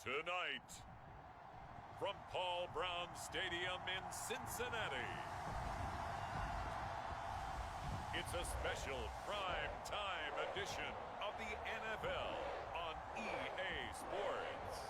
Tonight, from Paul Brown Stadium in Cincinnati, it's a special prime time edition of the NFL on EA Sports.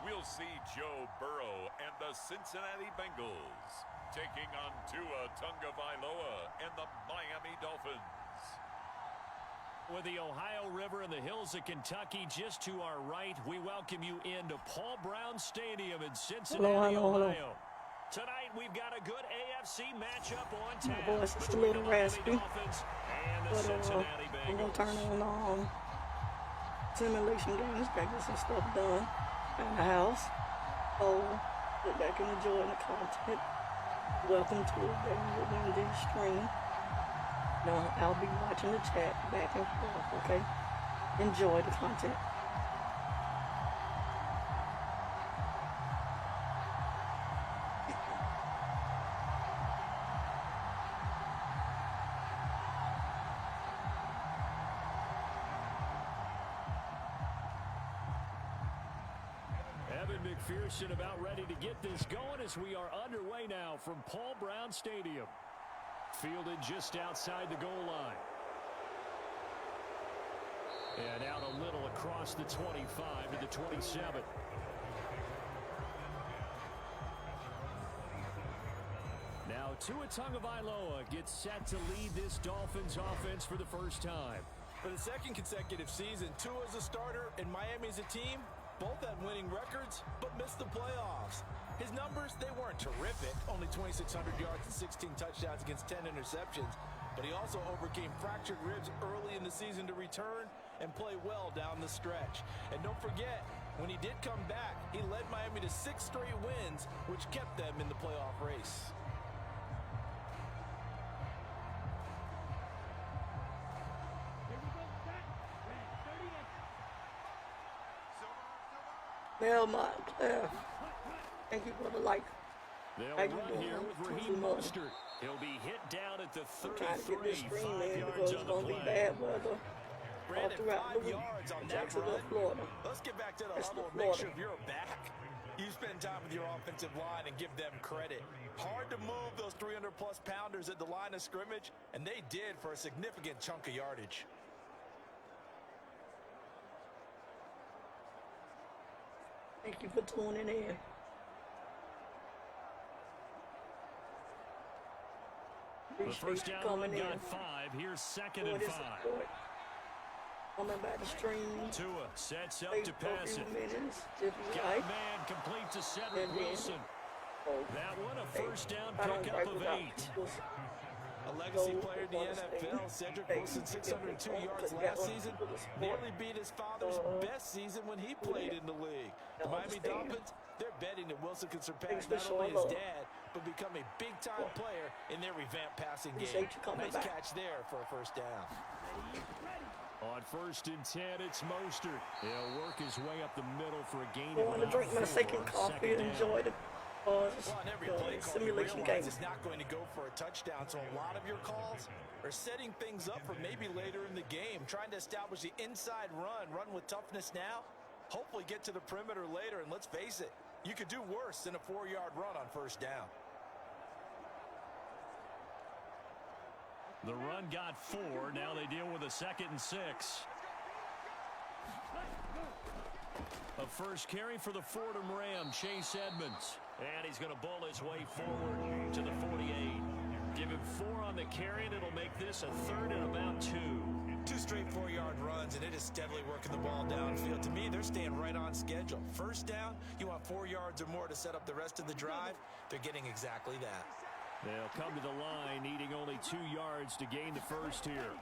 We'll see Joe Burrow and the Cincinnati Bengals taking on Tua Tagovailoa and the Miami Dolphins. With the Ohio River and the hills of Kentucky just to our right, we welcome you into Paul Brown Stadium in Cincinnati, Ohio. Tonight, we've got a good AFC matchup on tap. My voice is a little raspy, Dolphins and the Cincinnati Bengals. I'm going to turn on simulation games, practice some stuff done in the house. So, sit back and enjoy the content. Welcome to a very windy stream. Now, I'll be watching the chat back and forth, okay? Enjoy the content. McPherson about ready to get this going as we are underway now from Paul Brown Stadium. Fielded just outside the goal line. And out a little across the 25 to the 27. Now Tua Tagovailoa gets set to lead this Dolphins offense for the first time. For the second consecutive season, Tua's a starter and Miami's a team. Both had winning records, but missed the playoffs. His numbers, they weren't terrific. Only 2,600 yards and 16 touchdowns against 10 interceptions. But he also overcame fractured ribs early in the season to return and play well down the stretch. And don't forget, when he did come back, he led Miami to 6 straight wins, which kept them in the playoff race. Well, my thank you for the like. They'll run here with Raheem Mostert. He'll be hit down at the 33, 5 yards on the play. Be bad weather all throughout the week. On that run. Florida. Let's get back to the huddle and make sure you're back. You spend time with your offensive line and give them credit. Hard to move those 300-plus pounders at the line of scrimmage, and they did for a significant chunk of yardage. Thank you for tuning in. The first down run got 5. Here's second and 5. Coming by the stream. Tua sets up to pass it. Got Right. man complete to Cedric Wilson. That one a first down pickup of 8. A legacy player in the NFL, Cedric Wilson, 602 yards last season, nearly beat his father's best season when he played in the league. The Miami Dolphins, they're betting that Wilson can surpass not only his dad, but become a big-time player in their revamped passing game. Nice catch there for a first down. On 1st and 10, it's Mostert. He'll work his way up the middle for a gain I of want to drink my second coffee and enjoy the simulation game. It's not going to go for a touchdown, so a lot of your calls are setting things up for maybe later in the game, trying to establish the inside run with toughness now, hopefully get to the perimeter later, and let's face it, you could do worse than a 4-yard run on first down. The run got 4. Now they deal with a 2nd and 6. A first carry for the Fordham Ram, Chase Edmonds. And he's going to bull his way forward to the 48. Give him 4 on the carry, and it'll make this a 3rd and about 2. 2 straight 4-yard runs, and it is steadily working the ball downfield. To me, they're staying right on schedule. First down, you want 4 yards or more to set up the rest of the drive. They're getting exactly that. They'll come to the line, needing only 2 yards to gain the first here.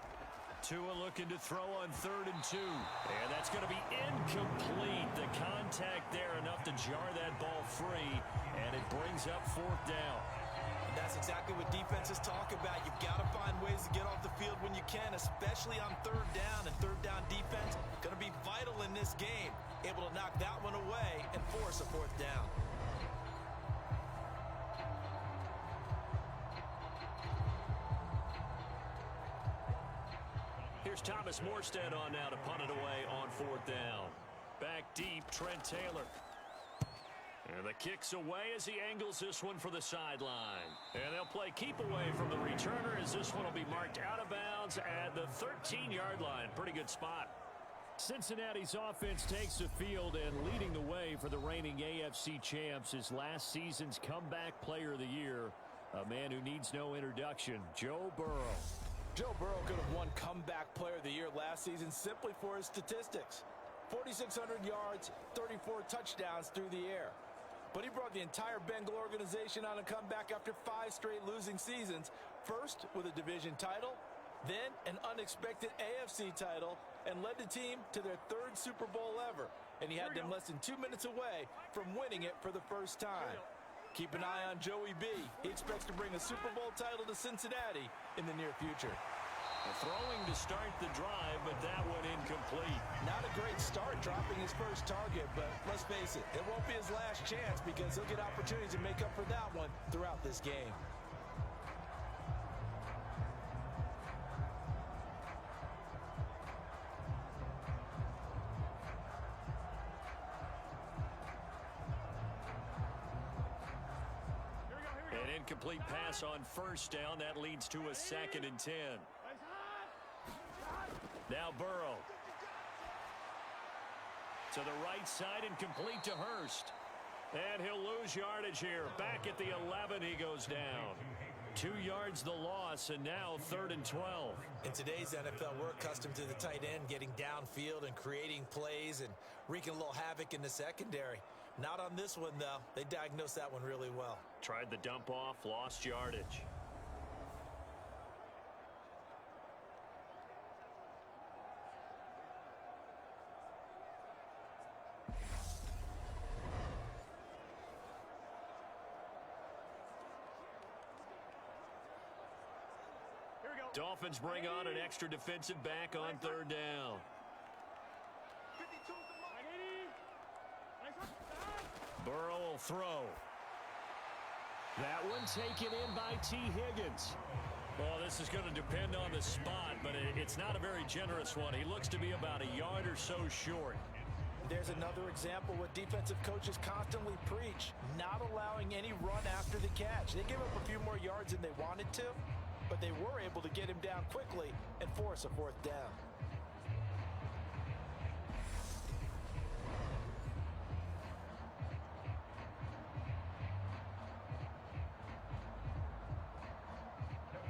Tua looking to throw on 3rd and 2. And that's going to be incomplete. The contact there enough to jar that ball free. And it brings up 4th down. That's exactly what defenses talk about. You've got to find ways to get off the field when you can, especially on third down. And third down defense going to be vital in this game. Able to knock that one away and force a fourth down. Here's Thomas Morstead on now to punt it away on fourth down. Back deep, Trent Taylor. And the kick's away as he angles this one for the sideline. And they'll play keep away from the returner as this one will be marked out of bounds at the 13-yard line. Pretty good spot. Cincinnati's offense takes the field, and leading the way for the reigning AFC champs is last season's comeback player of the year, a man who needs no introduction, Joe Burrow. Joe Burrow could have won comeback player of the year last season simply for his statistics. 4,600 yards, 34 touchdowns through the air. But he brought the entire Bengal organization on a comeback after 5 straight losing seasons. First with a division title, then an unexpected AFC title, and led the team to their 3rd Super Bowl ever. And he had them less than 2 minutes away from winning it for the first time. Keep an eye on Joey B. He expects to bring a Super Bowl title to Cincinnati in the near future. Throwing to start the drive, but that one incomplete. Not a great start dropping his first target, but let's face it, it won't be his last chance because he'll get opportunities to make up for that one throughout this game. An incomplete pass on first down. That leads to a 2nd and 10. Now Burrow. To the right side and complete to Hurst. And he'll lose yardage here. Back at the 11, he goes down. 2 yards the loss, and now 3rd and 12. In today's NFL, we're accustomed to the tight end getting downfield and creating plays and wreaking a little havoc in the secondary. Not on this one, though. They diagnosed that one really well. Tried the dump off, lost yardage. Dolphins bring on an extra defensive back on 3rd down. Burrow will throw. That one taken in by T. Higgins. Well, this is going to depend on the spot, but it's not a very generous one. He looks to be about a yard or so short. There's another example what defensive coaches constantly preach, not allowing any run after the catch. They give up a few more yards than they wanted to, but they were able to get him down quickly and force a 4th down.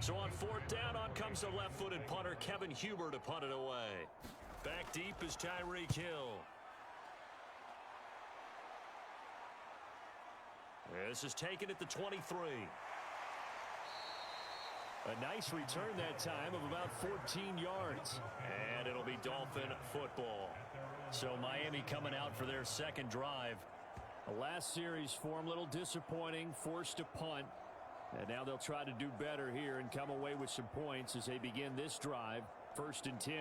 So on 4th down, on comes the left-footed punter, Kevin Huber, to punt it away. Back deep is Tyreek Hill. This is taken at the 23. A nice return that time of about 14 yards. And it'll be Dolphin football. So Miami coming out for their 2nd drive. The last series for them, a little disappointing, forced to punt. And now they'll try to do better here and come away with some points as they begin this drive, 1st and 10.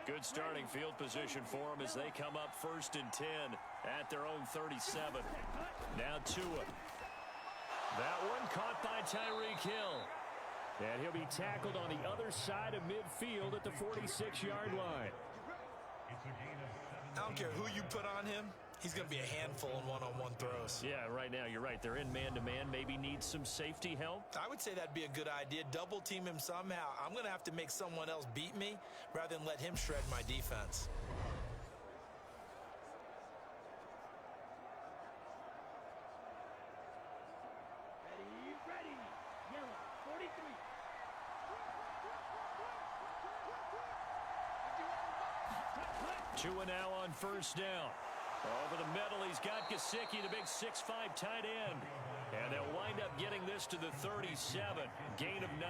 Good starting field position for them as they come up 1st and 10 at their own 37. Now Tua. That one caught by Tyreek Hill. And he'll be tackled on the other side of midfield at the 46-yard line. I don't care who you put on him. He's going to be a handful in one-on-one throws. Yeah, right now, you're right. They're in man-to-man. Maybe needs some safety help. I would say that'd be a good idea. Double team him somehow. I'm going to have to make someone else beat me rather than let him shred my defense. Ready. Yellow, 43. Tua now on 1st down. Over the middle, he's got Gesicki, the big 6'5" tight end. And they'll wind up getting this to the 37. Gain of 9.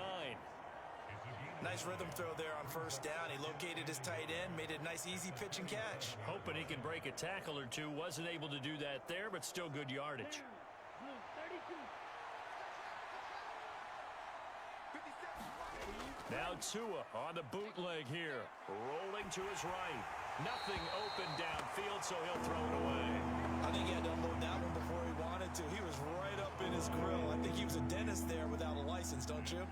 Nice rhythm throw there on first down. He located his tight end, made it a nice, easy pitch and catch. Hoping he can break a tackle or two. Wasn't able to do that there, but still good yardage. Blue 32. Now Tua on the bootleg here. Rolling to his right. Nothing open downfield, so he'll throw it away. I think he had to unload that one before he wanted to. He was right up in his grill. I think he was a dentist there without a license, don't you?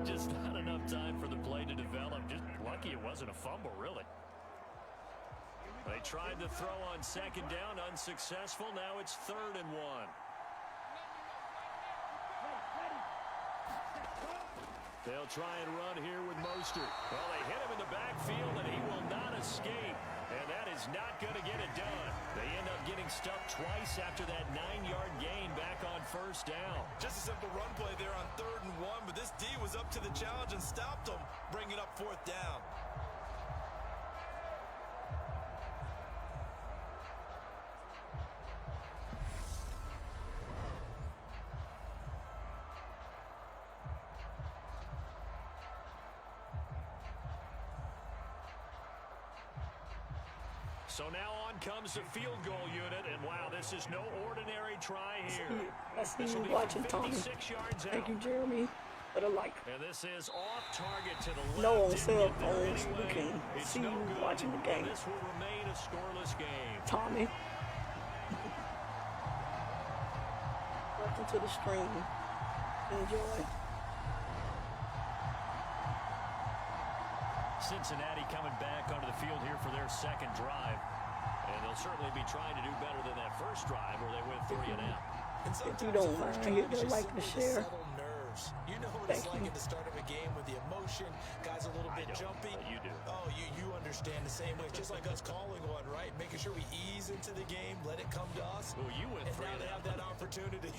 Just not enough time for the play to develop. Just lucky it wasn't a fumble, really. They tried to throw on second down, unsuccessful. Now it's 3rd and 1. They'll try and run here with Mostert. Well, they hit him in the backfield, and he will not escape. And that is not going to get it done. They end up getting stuffed twice after that 9-yard gain back on first down. Just a simple run play there on 3rd and 1, but this D was up to the challenge and stopped him, bringing up 4th down. So now on comes the field goal unit, and wow, this is no ordinary try here. I see This will you be watching, from Tommy. 56 yards Thank out. you, Jeremy, for the like. And this is off target to the left. No, on Didn't cell get there phones, we anyway. can It's see no you good. watching the game. This will remain a scoreless game. Tommy. Welcome to the stream. Enjoy. Cincinnati coming back onto the field here for their second drive. And they'll certainly be trying to do better than that first drive where they went 3 and out. And If you sometimes don't the first mind, hit drive is the just like and simply to share. settle nerves. You know what Thank it's like you. at the start of a game with the emotion. Guys a little I bit don't, jumpy. but you do. Oh, you understand the same way. It's just like us calling one, right? Making sure we ease into the game, let it come to us. Well, you went And 3 now and they out. have that opportunity.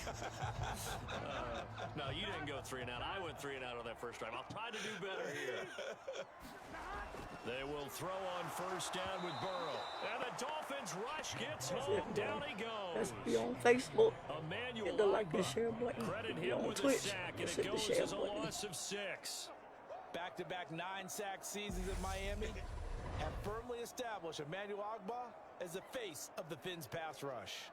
No, you didn't go 3 and out. I went 3 and out on that first drive. I'll try to do better here. They will throw on first down with Burrow. And the Dolphins rush gets home. Down he Let's goes. be on Facebook. Emmanuel Hit the like and Ogba. share button. Credit Be him on with a Twitch. sack, and Let's it hit the goes share as a button. loss of 6. Back-to-back 9-sack seasons in Miami have firmly established Emmanuel Ogba as the face of the Fins pass rush.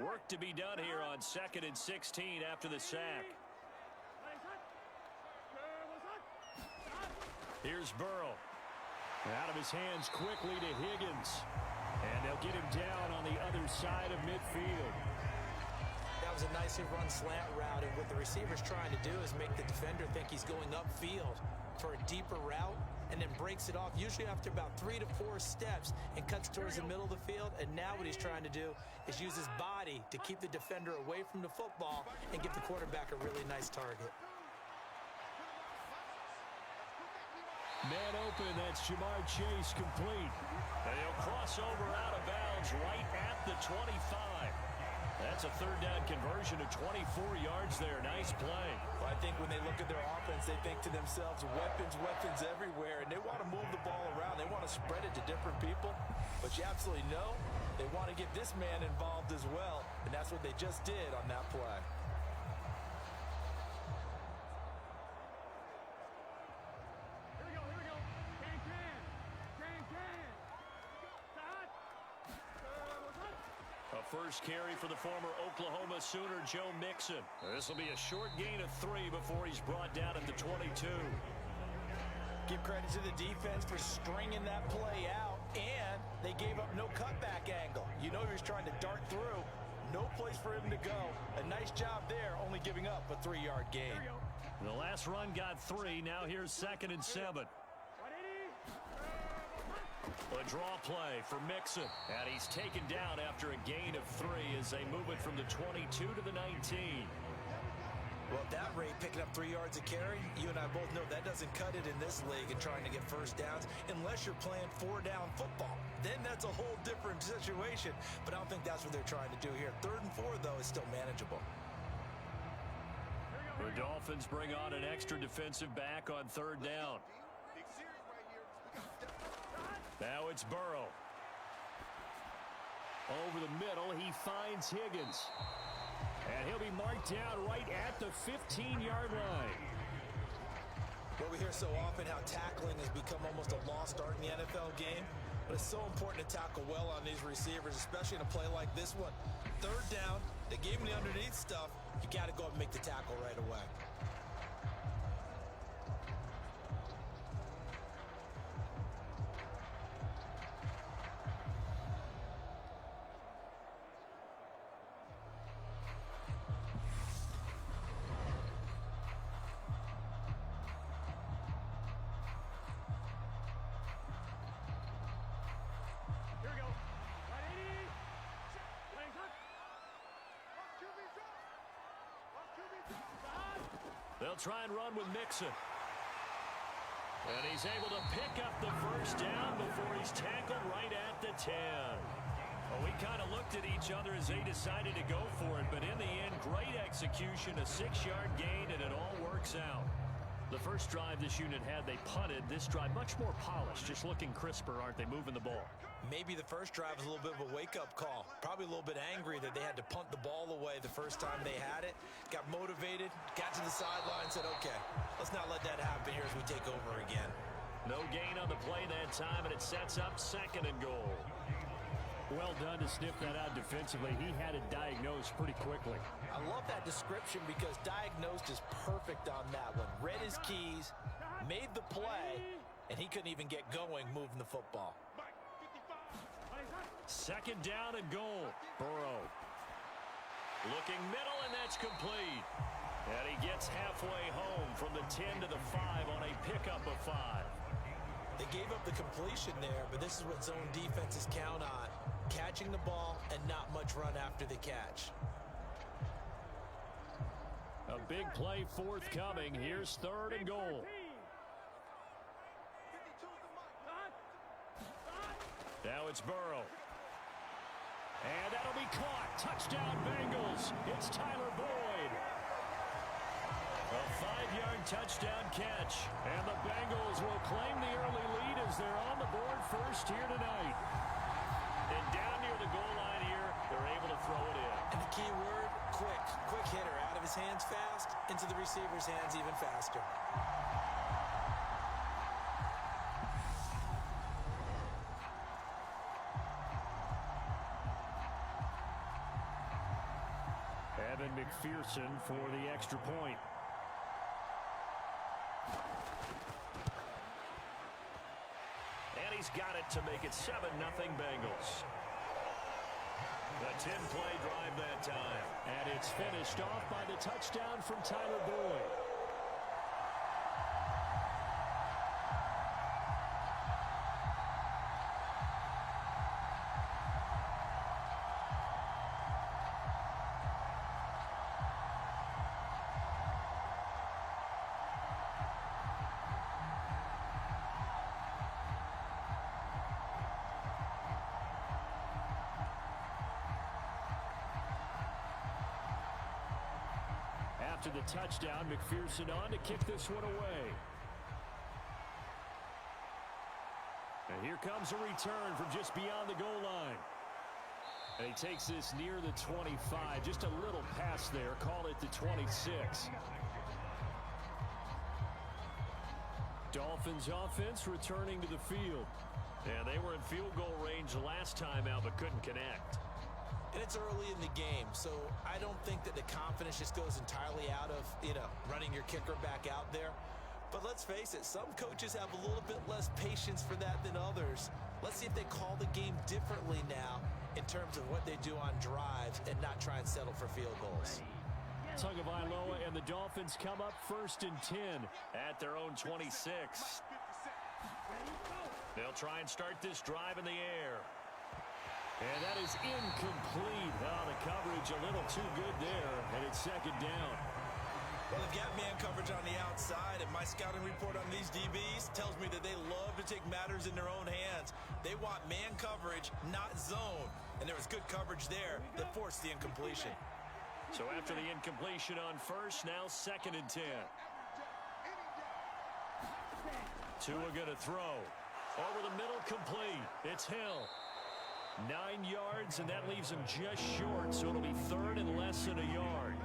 Work to be done here on 2nd and 16 after the sack. Here's Burrow. Out of his hands quickly to Higgins. And they'll get him down on the other side of midfield. That was a nicely run slant route, and what the receiver's trying to do is make the defender think he's going upfield for a deeper route, and then breaks it off, usually after about 3 to 4 steps, and cuts towards the middle of the field. And now what he's trying to do is use his body to keep the defender away from the football and give the quarterback a really nice target. Man open, that's Jamar Chase complete. And he'll cross over out of bounds right at the 25. That's a 3rd down conversion of 24 yards there. Nice play. Well, I think when they look at their offense, they think to themselves, weapons everywhere, and they want to move the ball around. They want to spread it to different people, but you absolutely know they want to get this man involved as well, and that's what they just did on that play. Here we go. Can. Start. A first carry for the former Oklahoma Sooner, Joe Mixon. This will be a short gain of 3 before he's brought down at the 22. Give credit to the defense for stringing that play out, and they gave up no cutback angle. You know he was trying to dart through. No place for him to go. A nice job there, only giving up a 3-yard gain. The last run got 3. Now here's 2nd and 7. A draw play for Mixon. And he's taken down after a gain of 3 as they move it from the 22 to the 19. Well, at that rate, picking up 3 yards a carry, you and I both know that doesn't cut it in this league and trying to get first downs unless you're playing 4-down football. Then that's a whole different situation. But I don't think that's what they're trying to do here. 3rd and 4, though, is still manageable. The The Dolphins bring on an extra defensive back on third down. Now it's Burrow. Over the middle, he finds Higgins. And he'll be marked down right at the 15-yard line. Well, we hear so often how tackling has become almost a lost art in the NFL game. But it's so important to tackle well on these receivers, especially in a play like this one. Third down, they gave him the underneath stuff. You got to go up and make the tackle right away. Here we go. 180. Playing hunt. They'll try and run with Mixon. And he's able to pick up the first down before he's tackled right at the 10. Well, we kind of looked at each other as they decided to go for it, but in the end, great execution, a 6-yard gain, and it all works out. The first drive this unit had, they punted. This drive, much more polished, just looking crisper, aren't they, moving the ball? Maybe the first drive was a little bit of a wake-up call. Probably a little bit angry that they had to punt the ball away the first time they had it. Got motivated, got to the sideline, said, okay, let's not let that happen here as we take over again. No gain on the play that time, and it sets up 2nd and goal. Well done to sniff that out defensively. He had it diagnosed pretty quickly. I love that description because diagnosed is perfect on that one. Read his keys, made the play, and he couldn't even get going moving the football. 2nd down and goal. Burrow. Looking middle, and that's complete. And he gets halfway home from the 10 to the 5 on a pickup of 5. They gave up the completion there, but this is what zone defenses count on. Catching the ball and not much run after the catch. A big play forthcoming. Here's 3rd and goal. Now it's Burrow. And that'll be caught. Touchdown Bengals. It's Tyler Boyd. A 5-yard touchdown catch. And the Bengals will claim the early lead as they're on the board first here tonight. And down near the goal line here, they're able to throw it in. And the key word, quick. Quick hitter. Out of his hands fast, into the receiver's hands even faster. Evan McPherson for the extra point. And he's got it to make it 7-0 Bengals. A 10-play drive that time. And it's finished off by the touchdown from Tyler Boyd. After the touchdown, McPherson on to kick this one away. And here comes a return from just beyond the goal line. And he takes this near the 25. Just a little pass there. Call it the 26. Dolphins offense returning to the field. Yeah, they were in field goal range last time out, but couldn't connect. And it's early in the game, so I don't think that the confidence just goes entirely out of, running your kicker back out there. But let's face it, some coaches have a little bit less patience for that than others. Let's see if they call the game differently now in terms of what they do on drives and not try and settle for field goals. Tagovailoa and the Dolphins come up 1st and 10 at their own 26. They'll try and start this drive in the air. And that is incomplete. Oh, the coverage a little too good there, and it's 2nd down. Well, they've got man coverage on the outside, and my scouting report on these DBs tells me that they love to take matters in their own hands. They want man coverage, not zone. And there was good coverage there that forced the incompletion. So after the incompletion on first, now 2nd and 10. Tua going to throw. Over the middle, complete. It's Hill. 9 yards, and that leaves him just short, so it'll be 3rd and less than a yard.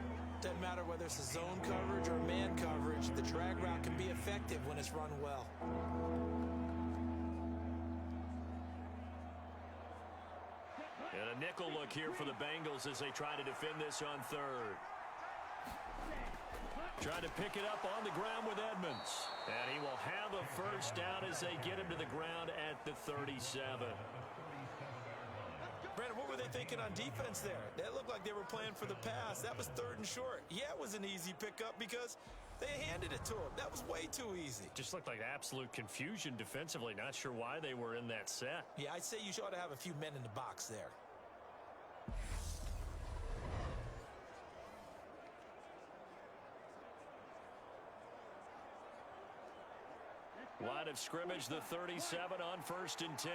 Doesn't matter whether it's a zone coverage or man coverage, the drag route can be effective when it's run well. And a nickel look here for the Bengals as they try to defend this on 3rd. Trying to pick it up on the ground with Edmonds. And he will have a first down as they get him to the ground at the 37. Brandon, what were they thinking on defense there? That looked like they were playing for the pass. That was 3rd and short. Yeah, it was an easy pickup because they handed it to him. That was way too easy. Just looked like absolute confusion defensively. Not sure why they were in that set. Yeah, I'd say you ought to have a few men in the box there. Line of scrimmage, the 37 on 1st and 10.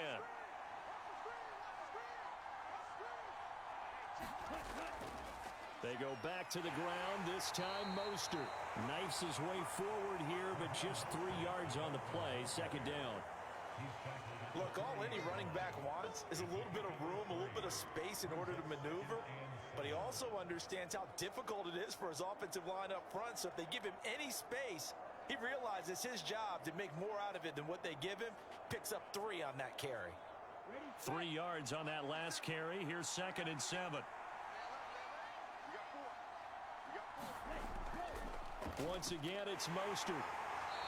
They go back to the ground, this time Mostert. Knifes his way forward here, but just 3 yards on the play, 2nd down. Look, all any running back wants is a little bit of room, a little bit of space in order to maneuver. But he also understands how difficult it is for his offensive line up front. So if they give him any space, he realizes his job to make more out of it than what they give him. Picks up 3 on that carry. 3 yards on that last carry. Here's 2nd and 7. Once again, it's Mostert.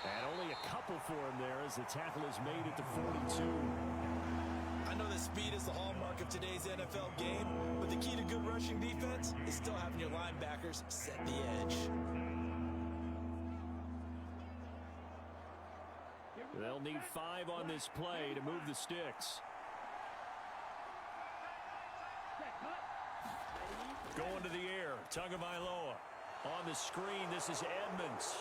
And only a couple for him there as the tackle is made at the 42. I know that speed is the hallmark of today's NFL game, but the key to good rushing defense is still having your linebackers set the edge. They'll need 5 on this play to move the sticks. Going to the air, Tagovailoa. On the screen, this is Edmonds.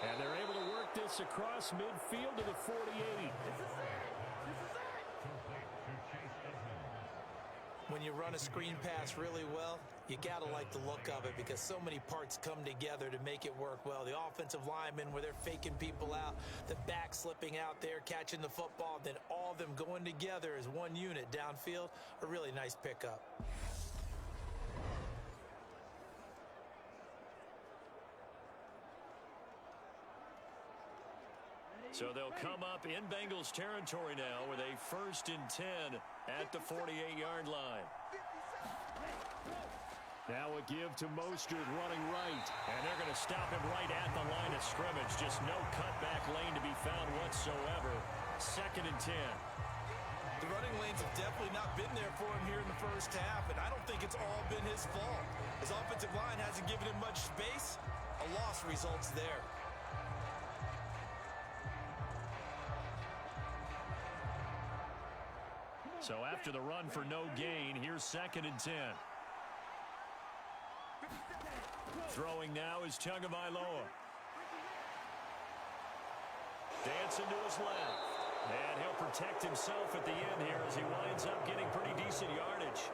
And they're able to work this across midfield to the 48. When you run a screen pass really well, you got to like the look of it because so many parts come together to make it work well. The offensive linemen, where they're faking people out, the back slipping out there, catching the football, then all of them going together as one unit downfield, a really nice pickup. So they'll come up in Bengals territory now with a 1st and 10 at the 48-yard line. Now a give to Mostert running right. And they're going to stop him right at the line of scrimmage. Just no cutback lane to be found whatsoever. 2nd and 10. The running lanes have definitely not been there for him here in the first half, and I don't think it's all been his fault. His offensive line hasn't given him much space. A loss results there. So after the run for no gain, here's 2nd and 10. Throwing now is Tagovailoa. Dancing to his left. And he'll protect himself at the end here as he winds up getting pretty decent yardage.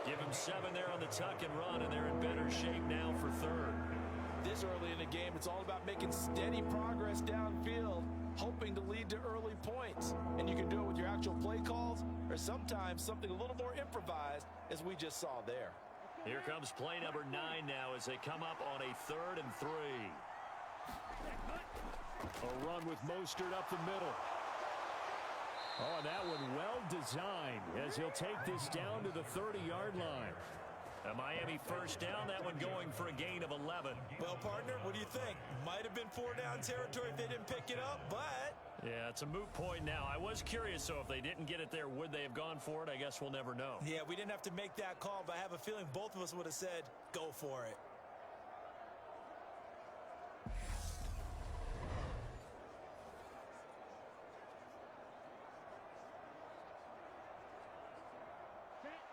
Give him 7 there on the tuck and run, and they're in better shape now for 3rd. This early in the game, it's all about making steady progress downfield, hoping to lead to early points. And you can do it with your actual play calls or sometimes something a little more improvised, as we just saw there. Here comes play number 9 now as they come up on a 3rd and 3. A run with Mostert up the middle. Oh, that one well designed as he'll take this down to the 30-yard line. A Miami first down, that one going for a gain of 11. Well, partner, what do you think? Might have been 4-down territory if they didn't pick it up, but... Yeah, it's a moot point now. I was curious, so if they didn't get it there, would they have gone for it? I guess we'll never know. Yeah, we didn't have to make that call, but I have a feeling both of us would have said, go for it.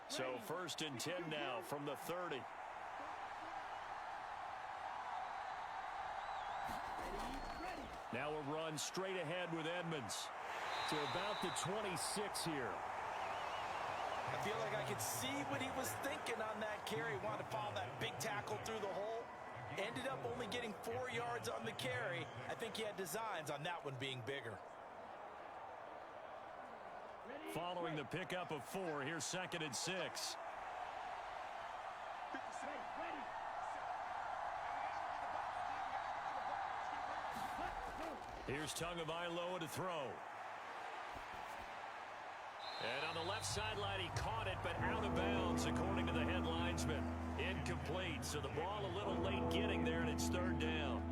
So 1st and 10 now from the 30. Now a run straight ahead with Edmonds to about the 26 here. I feel like I could see what he was thinking on that carry. Wanted to follow that big tackle through the hole. Ended up only getting 4 yards on the carry. I think he had designs on that one being bigger. Following the pickup of 4, here's 2nd and 6. Here's Tagovailoa to throw. And on the left sideline, he caught it, but out of bounds, according to the head linesman. Incomplete, so the ball a little late getting there, and it's 3rd down.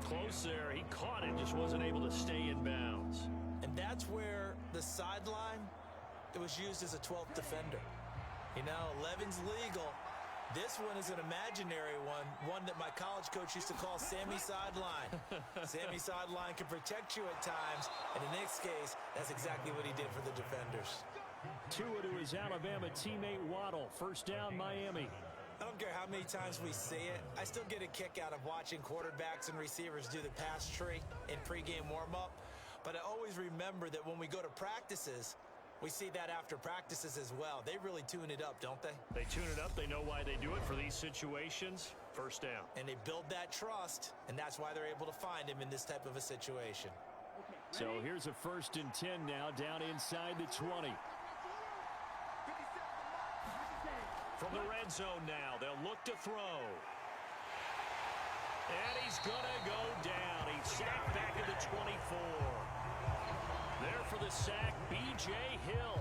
Close there. He caught it, just wasn't able to stay in bounds. And that's where the sideline, it was used as a 12th defender. You know, 11's legal. This one is an imaginary one that my college coach used to call Sammy Sideline. Sammy Sideline can protect you at times, and in this case, that's exactly what he did for the defenders. Tua to his Alabama teammate Waddle. 1st down, Miami. I don't care how many times we say it, I still get a kick out of watching quarterbacks and receivers do the pass tree in pregame warm-up. But I always remember that when we go to practices, we see that after practices as well. They really tune it up, don't they? They tune it up. They know why they do it for these situations. 1st down. And they build that trust, and that's why they're able to find him in this type of a situation. So here's a 1st and 10 now, down inside the 20. From the red zone now, they'll look to throw. And he's going to go down. He's sacked back at the 24. There for the sack, B.J. Hill.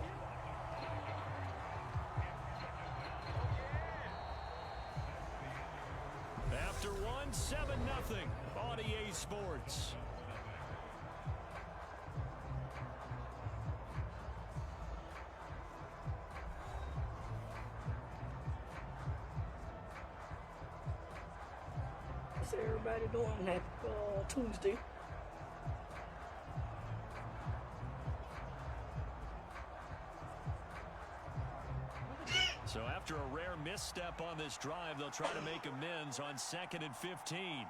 After 7-0 on EA Sports. What's everybody doing? Happy Tuesday. So after a rare misstep on this drive, they'll try to make amends on 2nd and 15.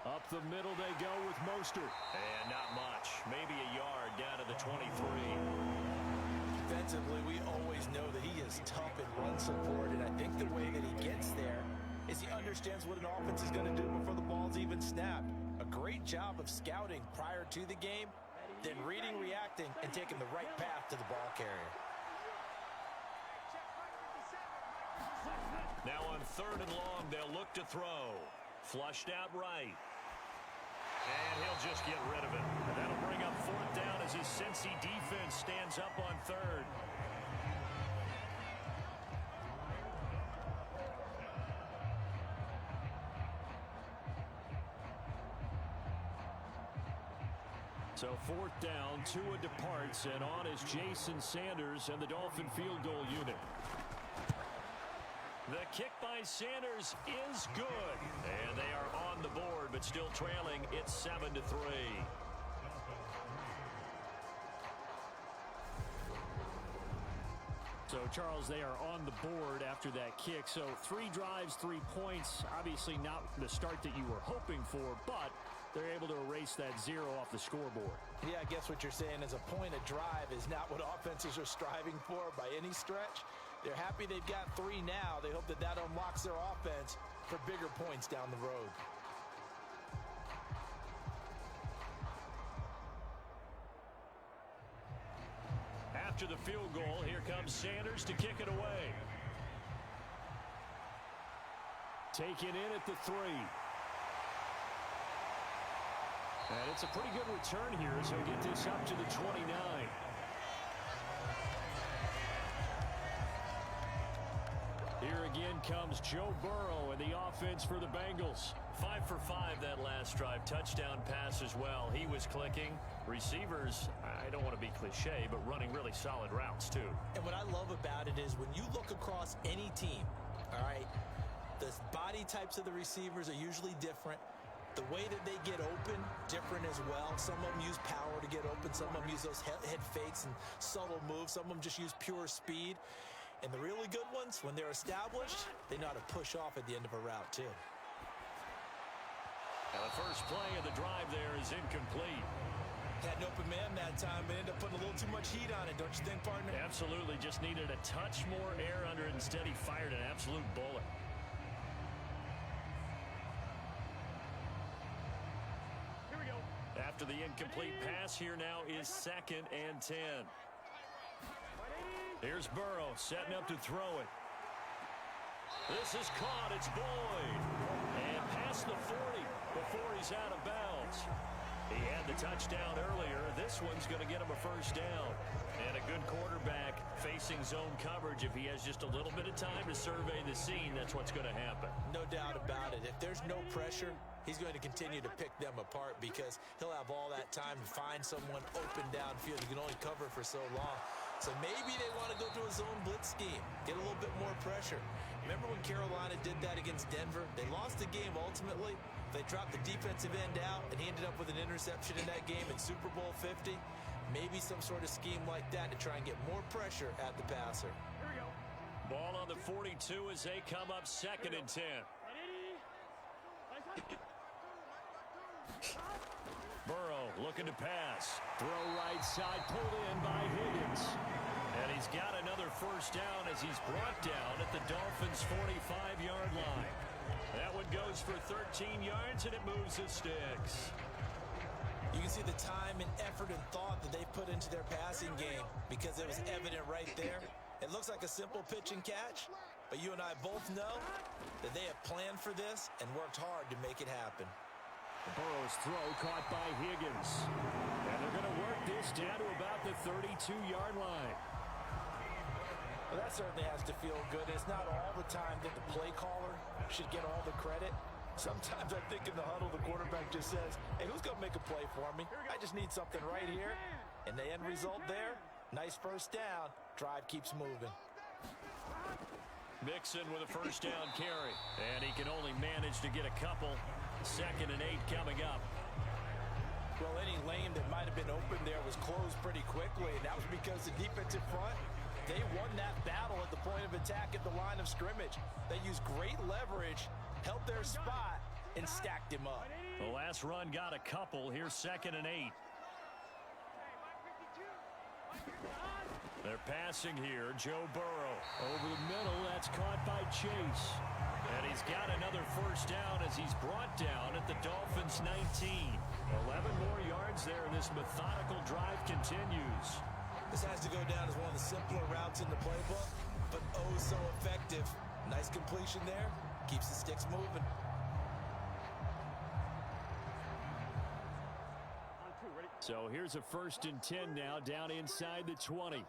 Up the middle they go with Mostert. And not much. Maybe a yard down to the 23. Defensively, we always know that he is tough in run support, and I think the way that he gets there is he understands what an offense is going to do before the ball's even snapped. A great job of scouting prior to the game, then reading, reacting, and taking the right path to the ball carrier. Now on 3rd and long, they'll look to throw. Flushed out right. And he'll just get rid of it. And that'll bring up 4th down as his Cincy defense stands up on 3rd. So 4th down, Tua departs, and on is Jason Sanders and the Dolphin field goal unit. The kick by Sanders is good. And they are on the board, but still trailing. It's 7-3. So, Charles, they are on the board after that kick. So 3 drives, 3 points. Obviously not the start that you were hoping for, but they're able to erase that 0 off the scoreboard. Yeah, I guess what you're saying is a point of drive is not what offenses are striving for by any stretch. They're happy they've got 3 now. They hope that that unlocks their offense for bigger points down the road. After the field goal, here comes Sanders to kick it away. Taken in at the 3. And it's a pretty good return here as he'll get this up to the 29. Here again comes Joe Burrow and the offense for the Bengals. 5 for 5 that last drive. Touchdown pass as well. He was clicking. Receivers, I don't want to be cliche, but running really solid routes too. And what I love about it is when you look across any team, all right, the body types of the receivers are usually different. The way that they get open, different as well. Some of them use power to get open. Some of them use those head fakes and subtle moves. Some of them just use pure speed. And the really good ones, when they're established, they know how to push off at the end of a route, too. And the first play of the drive there is incomplete. Had an open man that time, but ended up putting a little too much heat on it, don't you think, partner? Absolutely. Just needed a touch more air under it. Instead, he fired an absolute bullet. Here we go. After the incomplete pass, here now is 2nd and 10. Here's Burrow setting up to throw it. This is caught. It's Boyd. And past the 40 before he's out of bounds. He had the touchdown earlier. This one's going to get him a first down. And a good quarterback facing zone coverage. If he has just a little bit of time to survey the scene, that's what's going to happen. No doubt about it. If there's no pressure, he's going to continue to pick them apart because he'll have all that time to find someone open downfield. He can only cover for so long. So maybe they want to go to a zone blitz scheme, get a little bit more pressure. Remember when Carolina did that against Denver? They lost the game ultimately. They dropped the defensive end out, and he ended up with an interception in that game in Super Bowl 50. Maybe some sort of scheme like that to try and get more pressure at the passer. Here we go. Ball on the 42 as they come up 2nd and 10. Burrow looking to pass. Throw right side, pulled in by Higgins. And he's got another first down as he's brought down at the Dolphins' 45-yard line. That one goes for 13 yards, and it moves the sticks. You can see the time and effort and thought that they put into their passing game because it was evident right there. It looks like a simple pitch and catch, but you and I both know that they have planned for this and worked hard to make it happen. Burrow's throw caught by Higgins. And they're going to work this down to about the 32-yard line. Well, that certainly has to feel good. It's not all the time that the play caller should get all the credit. Sometimes I think in the huddle, the quarterback just says, hey, who's going to make a play for me? I just need something right here. And the end result there, nice first down. Drive keeps moving. Mixon with a first down carry. And he can only manage to get a couple. 2nd and 8 coming up. Well, any lane that might have been open there was closed pretty quickly, and that was because the defensive front, they won that battle at the point of attack at the line of scrimmage. They used great leverage, held their spot, and stacked him up. The last run got a couple. Here's 2nd and 8. They're passing here. Joe Burrow over the middle. That's caught by Chase. And he's got another first down as he's brought down at the Dolphins' 19. 11 more yards there, and this methodical drive continues. This has to go down as one of the simpler routes in the playbook, but oh so effective. Nice completion there. Keeps the sticks moving. So here's a 1st and 10 now down inside the 20.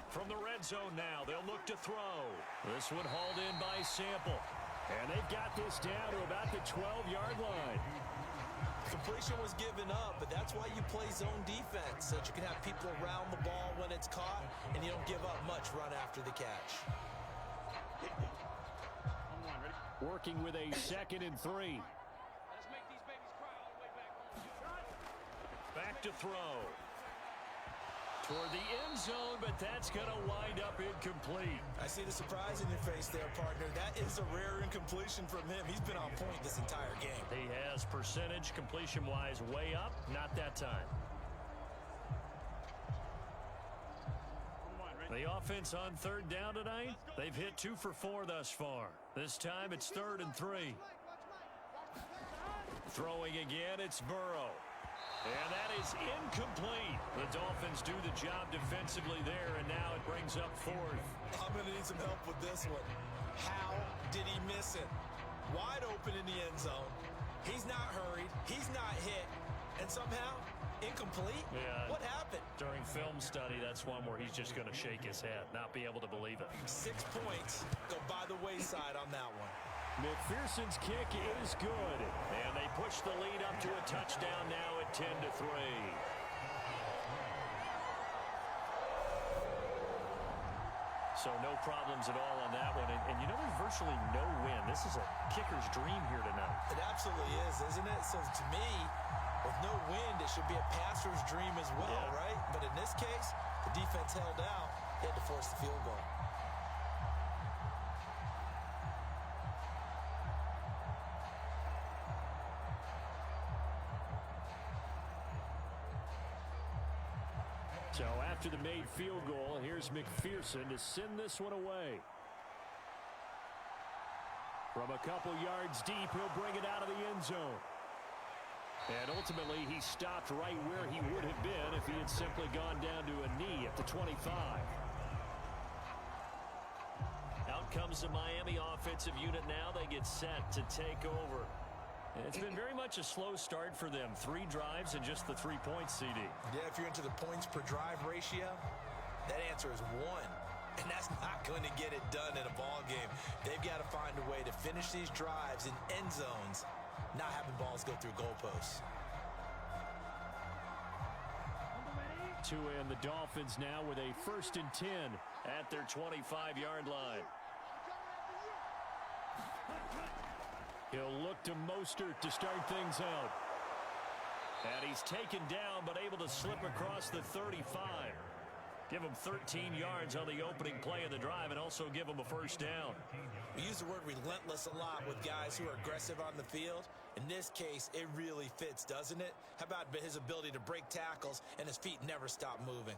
From the red zone now, they'll look to throw. This one hauled in by Sample. And they've got this down to about the 12-yard line. Completion was given up, but that's why you play zone defense, so that you can have people around the ball when it's caught, and you don't give up much run after the catch. Working with a 2nd and 3. Let's make these babies cry all the way back home. Back to throw. Toward the end zone, but that's going to wind up incomplete. I see the surprise in your face there, partner. That is a rare incompletion from him. He's been on point this entire game. He has percentage completion-wise way up. Not that time. The offense on 3rd down tonight, they've hit 2 for 4 thus far. This time it's 3rd and 3. Throwing again, it's Burrow. And that is incomplete. The Dolphins do the job defensively there, and now it brings up 4th. I'm going to need some help with this one. How did he miss it? Wide open in the end zone. He's not hurried. He's not hit. And somehow, incomplete? Yeah. What happened? During film study, that's one where he's just going to shake his head, not be able to believe it. 6 points go by the wayside on that one. McPherson's kick is good. And they push the lead up to a touchdown now at 10-3. So no problems at all on that one. And you know, there's virtually no win. This is a kicker's dream here tonight. It absolutely is, isn't it? So to me, with no wind, it should be a passer's dream as well, Yeah. right? But in this case, the defense held out. They had to force the field goal. So after the made field goal, here's McPherson to send this one away. From a couple yards deep, he'll bring it out of the end zone. And ultimately, he stopped right where he would have been if he had simply gone down to a knee at the 25. Out comes the Miami offensive unit now. They get set to take over. And it's been very much a slow start for them. 3 drives and just the 3 points, CD. Yeah, if you're into the points per drive ratio, that answer is 1. And that's not going to get it done in a ball game. They've got to find a way to finish these drives in end zones, not having balls go through goalposts. Tua and the Dolphins now with a 1st and 10 at their 25-yard line. He'll look to Mostert to start things out. And he's taken down but able to slip across the 35. Give him 13 yards on the opening play of the drive and also give him a 1st down. We use the word relentless a lot with guys who are aggressive on the field. In this case, it really fits, doesn't it? How about his ability to break tackles and his feet never stop moving?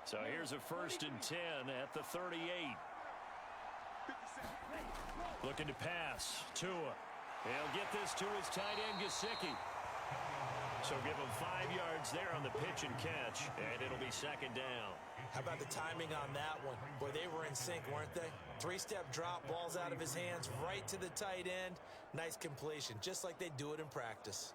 So here's a 1st and 10 at the 38. Looking to pass. Tua. He'll get this to his tight end, Gesicki. So give him 5 yards there on the pitch and catch, and it'll be 2nd down. How about the timing on that one? Boy, they were in sync, weren't they? 3-step drop, balls out of his hands, right to the tight end. Nice completion, just like they do it in practice.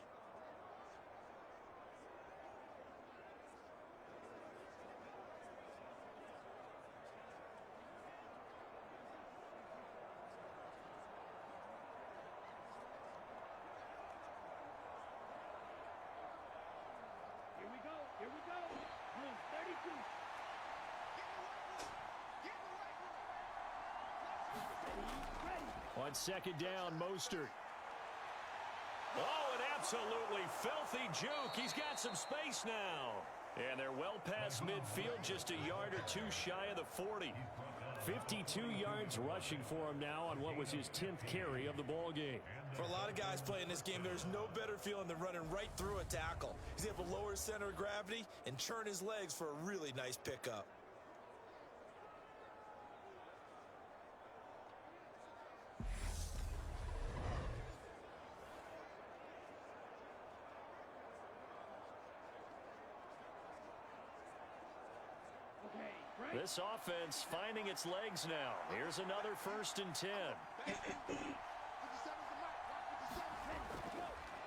Here we go. 32. On 2nd down, Mostert. Oh, an absolutely filthy juke. He's got some space now. And they're well past midfield, just a yard or 2 shy of the 40. 52 yards rushing for him now on what was his 10th carry of the ball game. For a lot of guys playing this game, there's no better feeling than running right through a tackle. He's able to lower his center of gravity and churn his legs for a really nice pickup. This offense finding its legs now. Here's another 1st and 10.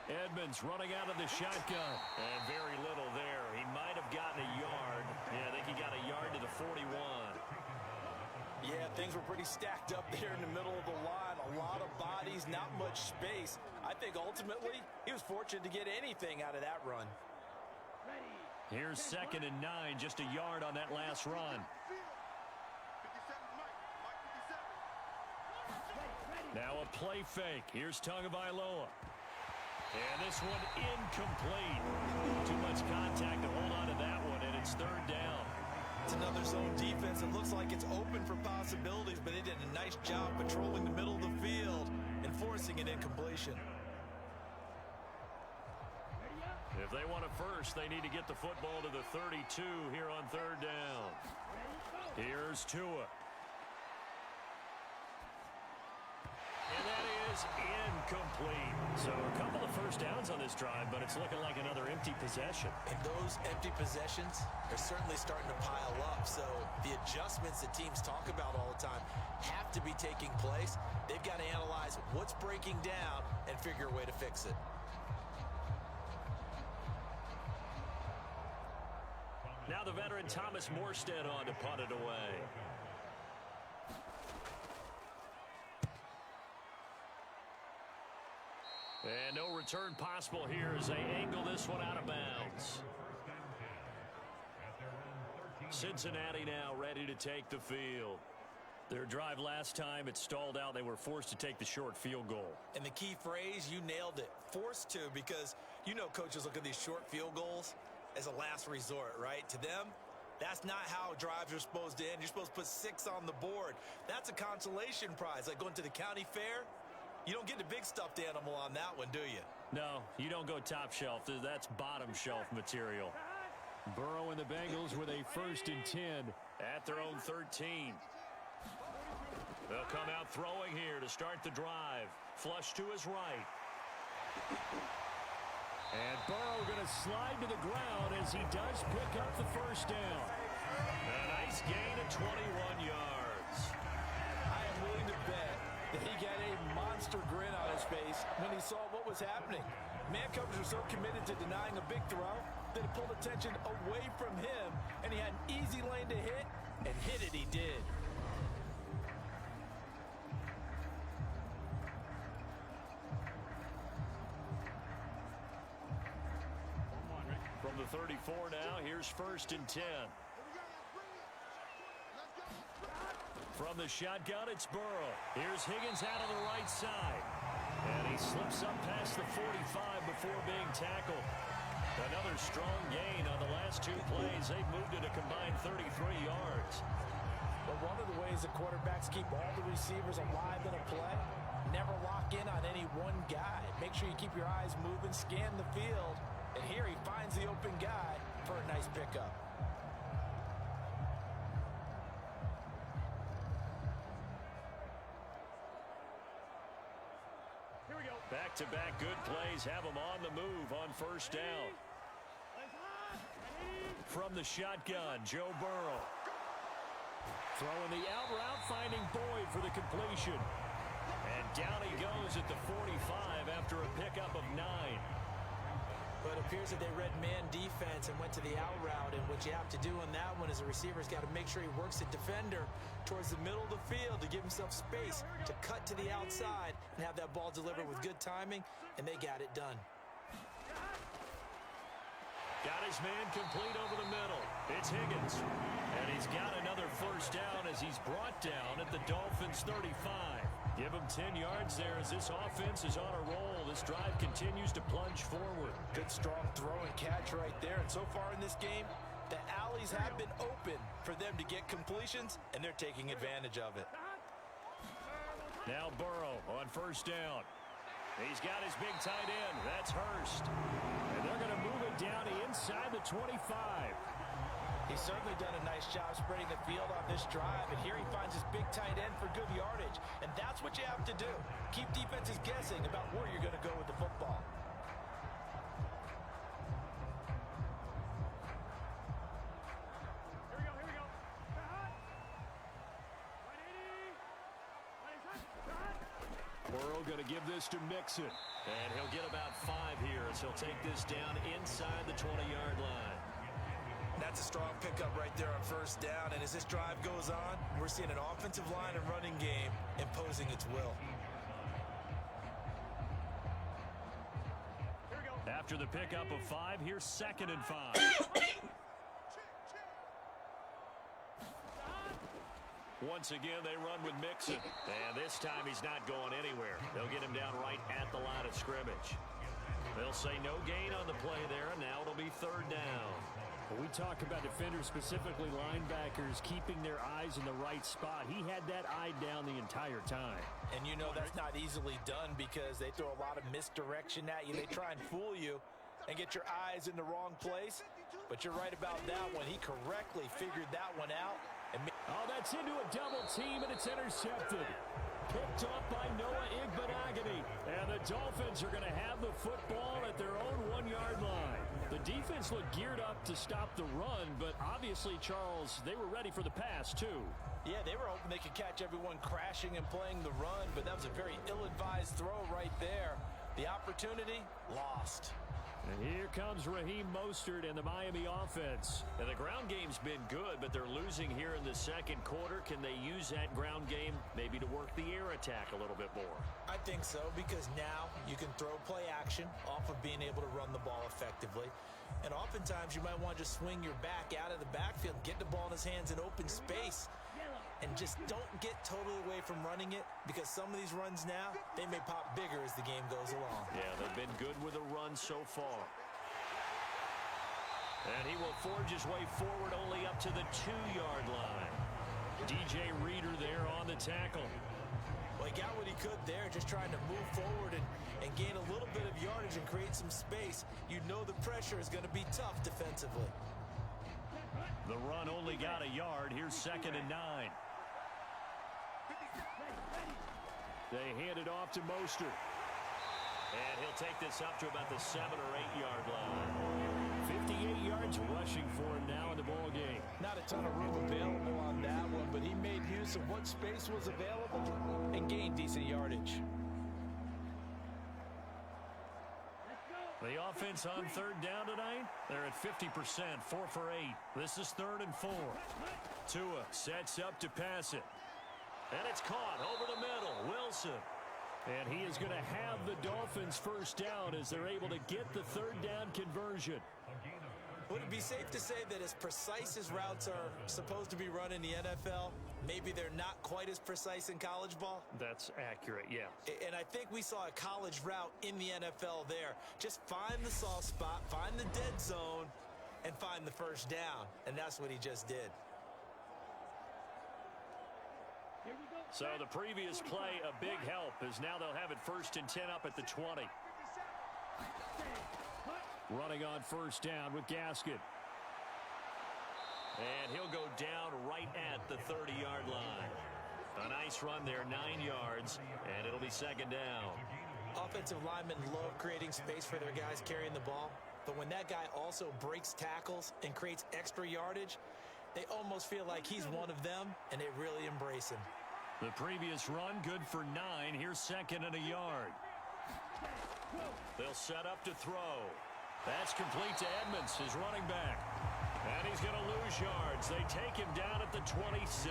Edmonds running out of the shotgun. And very little there. He might have gotten a yard. Yeah, I think he got a yard to the 41. Yeah, things were pretty stacked up there in the middle of the line. A lot of bodies, not much space. I think ultimately he was fortunate to get anything out of that run. Here's 2nd and 9, just a yard on that last run. Now a play fake. Here's Tagovailoa. And this one incomplete. Too much contact to hold on to that one, and it's 3rd down. It's another zone defense. It looks like it's open for possibilities, but they did a nice job patrolling the middle of the field and forcing an incompletion. If they want a 1st, they need to get the football to the 32 here on 3rd down. Here's Tua. And that is incomplete. So a couple of 1st downs on this drive, but it's looking like another empty possession. And those empty possessions are certainly starting to pile up. So the adjustments that teams talk about all the time have to be taking place. They've got to analyze what's breaking down and figure a way to fix it. Now the veteran Thomas Morstead on to punt it away. And no return possible here as they angle this one out of bounds. Cincinnati now ready to take the field. Their drive last time, it stalled out. They were forced to take the short field goal. And the key phrase, you nailed it. Forced to, because you know coaches look at these short field goals as a last resort, right? To them, that's not how drives are supposed to end. You're supposed to put 6 on the board. That's a consolation prize. Like going to the county fair, you don't get the big stuffed animal on that one, do you? No, you don't go top shelf. That's bottom shelf material. Burrow and the Bengals with a 1st and 10 at their own 13. They'll come out throwing here to start the drive. Flush to his right. And Burrow going to slide to the ground as he does pick up the 1st down. A nice gain of 21 yards. I am willing to bet that he got a monster grin on his face when he saw what was happening. Man coverage was so committed to denying a big throw that it pulled attention away from him, and he had an easy lane to hit, and hit it he did. From the 34 now, here's 1st and 10. From the shotgun, it's Burrow. Here's Higgins out of the right side. And he slips up past the 45 before being tackled. Another strong gain on the last 2 plays. They've moved it a combined 33 yards. But one of the ways the quarterbacks keep all the receivers alive in a play, never lock in on any one guy. Make sure you keep your eyes moving, scan the field. And here he finds the open guy for a nice pickup. Here we go. Back-to-back good plays have him on the move on 1st down. From the shotgun, Joe Burrow. Throwing the out route, finding Boyd for the completion. And down he goes at the 45 after a pickup of 9. But it appears that they read man defense and went to the out route. And what you have to do on that one is the receiver's got to make sure he works the defender towards the middle of the field to give himself space to cut to the outside and have that ball delivered with good timing, and they got it done. Got his man complete over the middle. It's Higgins. And he's got another 1st down as he's brought down at the Dolphins' 35. Give him 10 yards there as this offense is on a roll. This drive continues to plunge forward. Good, strong throw and catch right there. And so far in this game, the alleys have been open for them to get completions, and they're taking advantage of it. Now Burrow on 1st down. He's got his big tight end. That's Hurst. And they're going to move it down inside the 25. He's certainly done a nice job spreading the field on this drive, and here he finds his big tight end for good yardage. And that's what you have to do. Keep defenses guessing about where you're going to go with the football. Here we go. Here we go. Burrow going to give this to Mixon. And he'll get about 5 here as he'll take this down inside the 20-yard line. That's a strong pickup right there on 1st down. And as this drive goes on, we're seeing an offensive line and running game imposing its will. After the pickup of 5, here's 2nd and 5. Once again, they run with Mixon. And this time he's not going anywhere. They'll get him down right at the line of scrimmage. They'll say no gain on the play there, and now it'll be 3rd down. When we talk about defenders, specifically linebackers, keeping their eyes in the right spot, he had that eye down the entire time. And you know that's not easily done because they throw a lot of misdirection at you. They try and fool you and get your eyes in the wrong place. But you're right about that one. He correctly figured that one out. Oh, that's into a double team, and it's intercepted. Picked off by Noah Igbenogany. And the Dolphins are going to have the football at their own 1-yard line. The defense looked geared up to stop the run, but obviously, Charles, they were ready for the pass, too. Yeah, they were hoping they could catch everyone crashing and playing the run, but that was a very ill-advised throw right there. The opportunity, lost. And here comes Raheem Mostert and the Miami offense. And the ground game's been good, but they're losing here in the 2nd quarter. Can they use that ground game maybe to work the air attack a little bit more? I think so, because now you can throw play action off of being able to run the ball effectively. And oftentimes you might want to just swing your back out of the backfield, get the ball in his hands in open space. and just don't get totally away from running it, because some of these runs now, they may pop bigger as the game goes along. Yeah, they've been good with a run so far. And he will forge his way forward only up to the 2-yard line. DJ Reader there on the tackle. Well, he got what he could there, just trying to move forward and gain a little bit of yardage and create some space. You know the pressure is going to be tough defensively. The run only got a yard. Here's 2nd and 9. They hand it off to Mostert. And he'll take this up to about the 7 or 8 yard line. 58 yards rushing for him now in the ball game. Not a ton of room available on that one, but he made use of what space was available and gained decent yardage. The offense on 3rd down tonight, they're at 50%, 4 for 8. This is 3rd and 4. Tua sets up to pass it. And it's caught over the middle. Wilson. And he is going to have the Dolphins first down as they're able to get the 3rd down conversion. Would it be safe to say that as precise as routes are supposed to be run in the NFL, maybe they're not quite as precise in college ball? That's accurate, yeah. And I think we saw a college route in the NFL there. Just find the soft spot, find the dead zone, and find the first down. And that's what he just did. So the previous play, a big help, as now they'll have it 1st and 10 up at the 20. Running on 1st down with Gaskin. And he'll go down right at the 30-yard line. A nice run there, 9 yards, and it'll be 2nd down. Offensive linemen love creating space for their guys carrying the ball, but when that guy also breaks tackles and creates extra yardage, they almost feel like he's one of them, and they really embrace him. The previous run, good for 9. Here's 2nd and a yard. They'll set up to throw. That's complete to Edmonds, his running back. And he's going to lose yards. They take him down at the 26.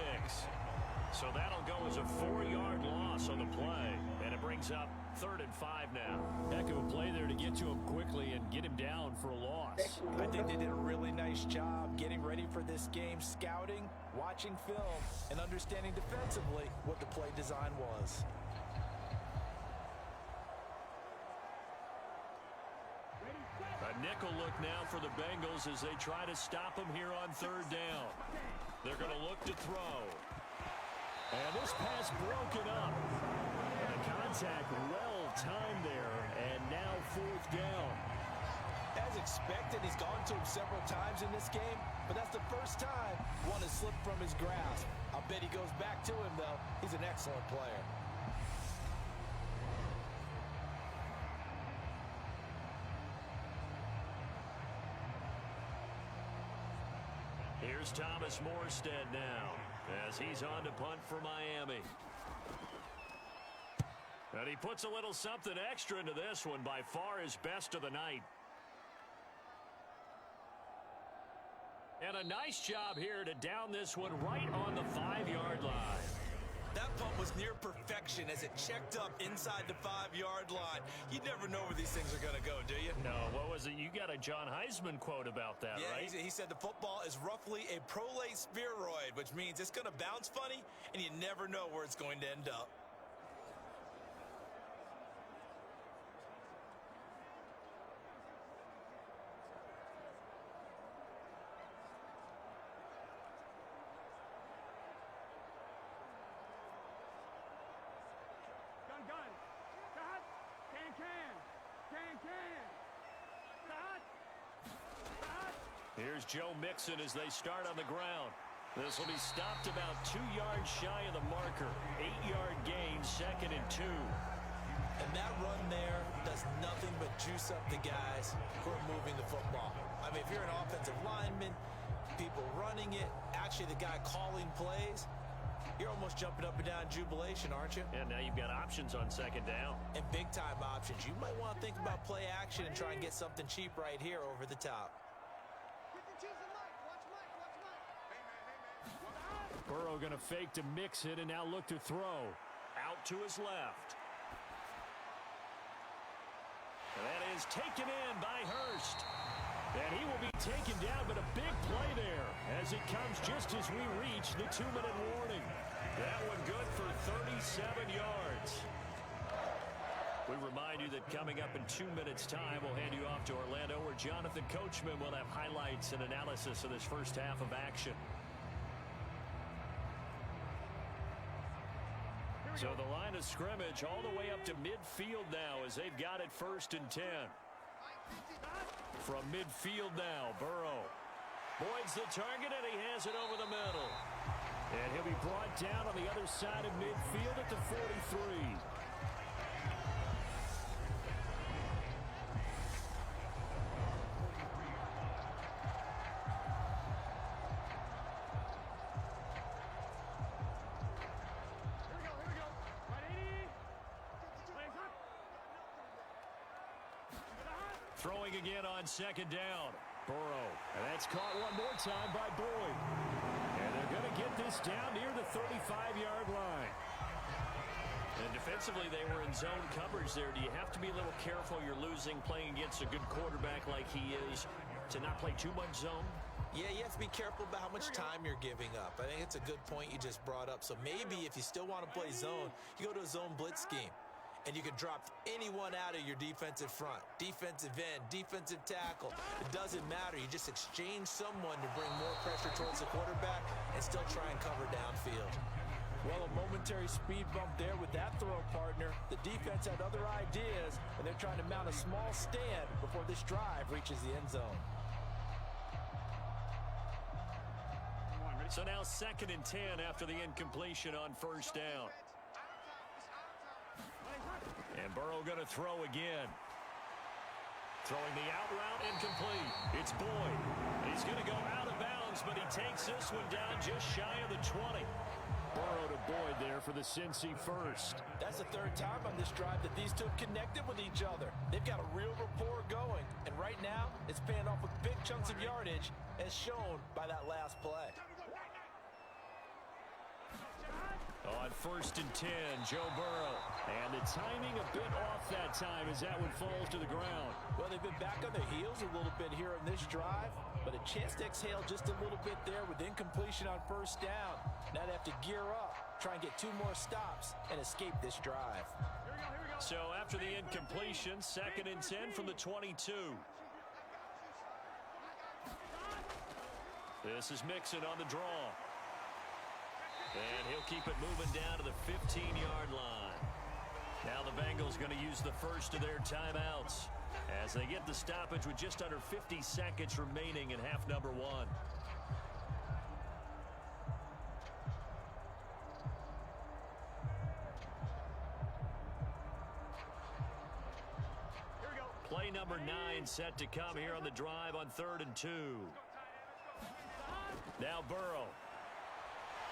So that'll go as a 4-yard loss on the play. And it brings up 3rd and 5 now. Heck of a play there to get to him quickly and get him down for a loss. I think they did a really nice job getting ready for this game, scouting, watching film, and understanding defensively what the play design was. A nickel look now for the Bengals as they try to stop him here on 3rd down. They're going to look to throw. And this pass broken up. And the contact well timed there. And now 4th down. As expected, he's gone to him several times in this game, but that's the first time one has slipped from his grasp. I'll bet he goes back to him, though. He's an excellent player. Here's Thomas Morstead now as he's on to punt for Miami. And he puts a little something extra into this one, by far his best of the night. And a nice job here to down this one right on the 5-yard line. That punt was near perfection as it checked up inside the 5-yard line. You never know where these things are going to go, do you? No, what was it? You got a John Heisman quote about that, yeah, right? He said the football is roughly a prolate spheroid, which means it's going to bounce funny, and you never know where it's going to end up. Here's Joe Mixon as they start on the ground. This will be stopped about 2 yards shy of the marker. 8-yard gain, 2nd and 2. And that run there does nothing but juice up the guys who are moving the football. I mean, if you're an offensive lineman, people running it, actually the guy calling plays, you're almost jumping up and down in jubilation, aren't you? And now you've got options on 2nd down. And big-time options. You might want to think about play action and try and get something cheap right here over the top. Burrow going to fake to mix it and now look to throw. Out to his left. And that is taken in by Hurst. And he will be taken down, but a big play there as it comes just as we reach the 2-minute warning. That one good for 37 yards. We remind you that coming up in 2 minutes' time, we'll hand you off to Orlando, where Jonathan Coachman will have highlights and analysis of this first half of action. So the line of scrimmage all the way up to midfield now as they've got it 1st and 10. From midfield now, Burrow. Boyd's the target, and he has it over the middle. And he'll be brought down on the other side of midfield at the 43. Throwing again on 2nd down. Burrow. And that's caught one more time by Boyd. And they're going to get this down near the 35-yard line. And defensively, they were in zone coverage there. Do you have to be a little careful? You're losing playing against a good quarterback like he is to not play too much zone? Yeah, you have to be careful about how much time you're giving up. I think it's a good point you just brought up. So maybe if you still want to play zone, you go to a zone blitz scheme. And you can drop anyone out of your defensive front, defensive end, defensive tackle. It doesn't matter. You just exchange someone to bring more pressure towards the quarterback and still try and cover downfield. Well, a momentary speed bump there with that throw partner. The defense had other ideas, and they're trying to mount a small stand before this drive reaches the end zone. So now 2nd and 10 after the incompletion on 1st down. And Burrow going to throw again. Throwing the out route incomplete. It's Boyd. He's going to go out of bounds, but he takes this one down just shy of the 20. Burrow to Boyd there for the Cincy first. That's the 3rd time on this drive that these two connected with each other. They've got a real rapport going, and right now it's paying off with big chunks of yardage as shown by that last play. On 1st and 10, Joe Burrow. And the timing a bit off that time as that one falls to the ground. Well, they've been back on their heels a little bit here in this drive, but a chance to exhale just a little bit there with incompletion on 1st down. Now they have to gear up, try and get 2 more stops, and escape this drive. So after the incompletion, 2nd and 10 from the 22. This is Mixon on the draw. And he'll keep it moving down to the 15-yard line. Now the Bengals going to use the first of their timeouts as they get the stoppage with just under 50 seconds remaining in half number 1. Play number 9 set to come here on the drive on 3rd and 2. Now Burrow.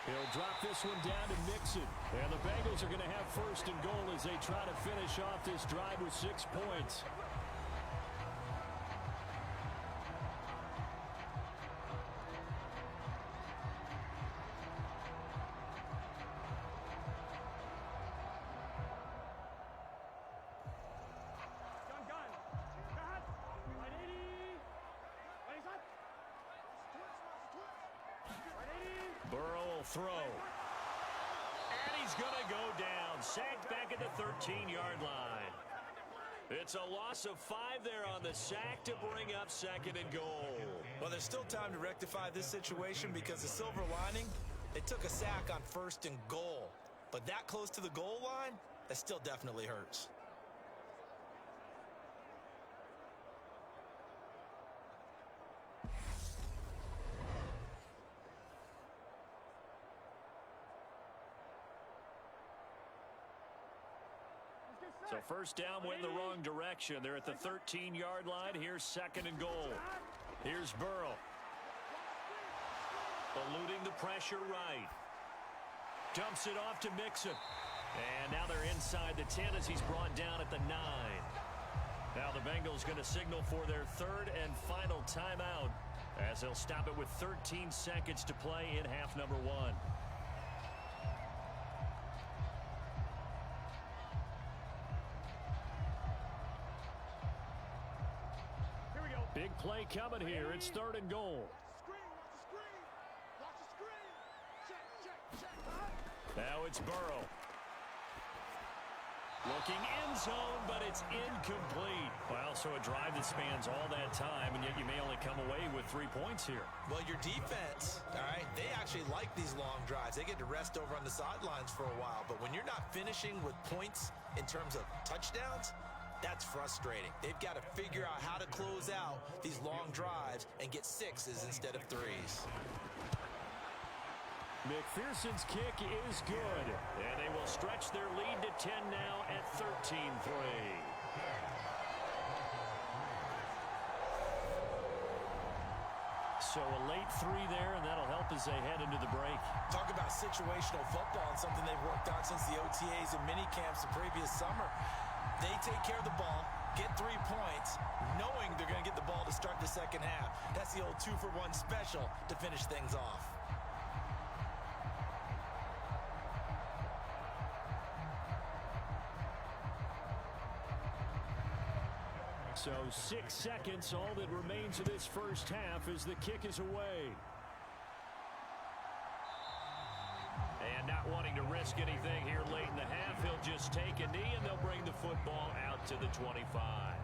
He'll drop this one down to Mixon. And the Bengals are going to have 1st and goal as they try to finish off this drive with 6 points. Burrow will throw. And he's going to go down. Sacked back at the 13-yard line. It's a loss of 5 there on the sack to bring up 2nd and goal. Well, there's still time to rectify this situation because the silver lining, they took a sack on 1st and goal. But that close to the goal line, that still definitely hurts. So 1st down went the wrong direction. They're at the 13-yard line. Here's 2nd and goal. Here's Burrow. Eluding the pressure right. Dumps it off to Mixon. And now they're inside the 10 as he's brought down at the 9. Now the Bengals going to signal for their 3rd and final timeout as they'll stop it with 13 seconds to play in half number 1. Big Big play coming here. It's 3rd and goal. Now it's Burrow. Looking end zone, but it's incomplete. Well, so a drive that spans all that time, and yet you may only come away with 3 points here. Well, your defense, all right, they actually like these long drives. They get to rest over on the sidelines for a while. But when you're not finishing with points in terms of touchdowns, that's frustrating. They've got to figure out how to close out these long drives and get 6s instead of 3s. McPherson's kick is good, and they will stretch their lead to 10 now at 13-3. So a late 3 there, and that'll help as they head into the break. Talk about situational football and something they've worked on since the OTAs and mini camps the previous summer. They take care of the ball, get 3 points, knowing they're going to get the ball to start the second half. That's the old 2-for-1 special to finish things off. So 6 seconds, all that remains of this first half as the kick is away. And not wanting to risk anything here late in the half, he'll just take a knee and they'll bring the football out to the 25.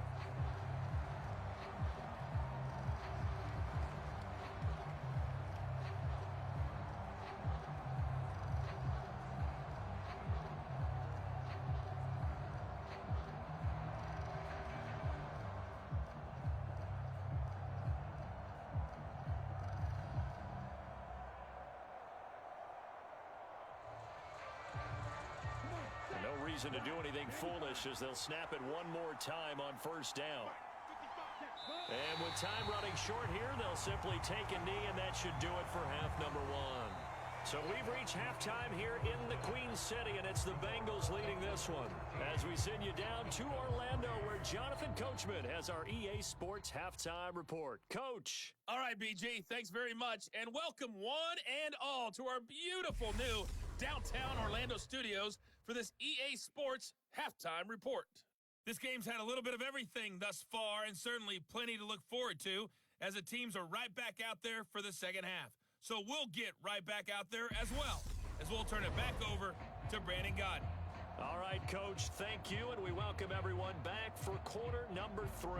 No reason to do anything foolish as they'll snap it one more time on first down. And with time running short here, they'll simply take a knee, and that should do it for half number 1. So we've reached halftime here in the Queen City, and it's the Bengals leading this one. As we send you down to Orlando, where Jonathan Coachman has our EA Sports Halftime Report. Coach. All right, BG, thanks very much, and welcome one and all to our beautiful new downtown Orlando studios for this EA Sports Halftime Report. This game's had a little bit of everything thus far, and certainly plenty to look forward to, as the teams are right back out there for the second half. So we'll get right back out there as well, as we'll turn it back over to Brandon Godden. All right, Coach, thank you, and we welcome everyone back for quarter number 3.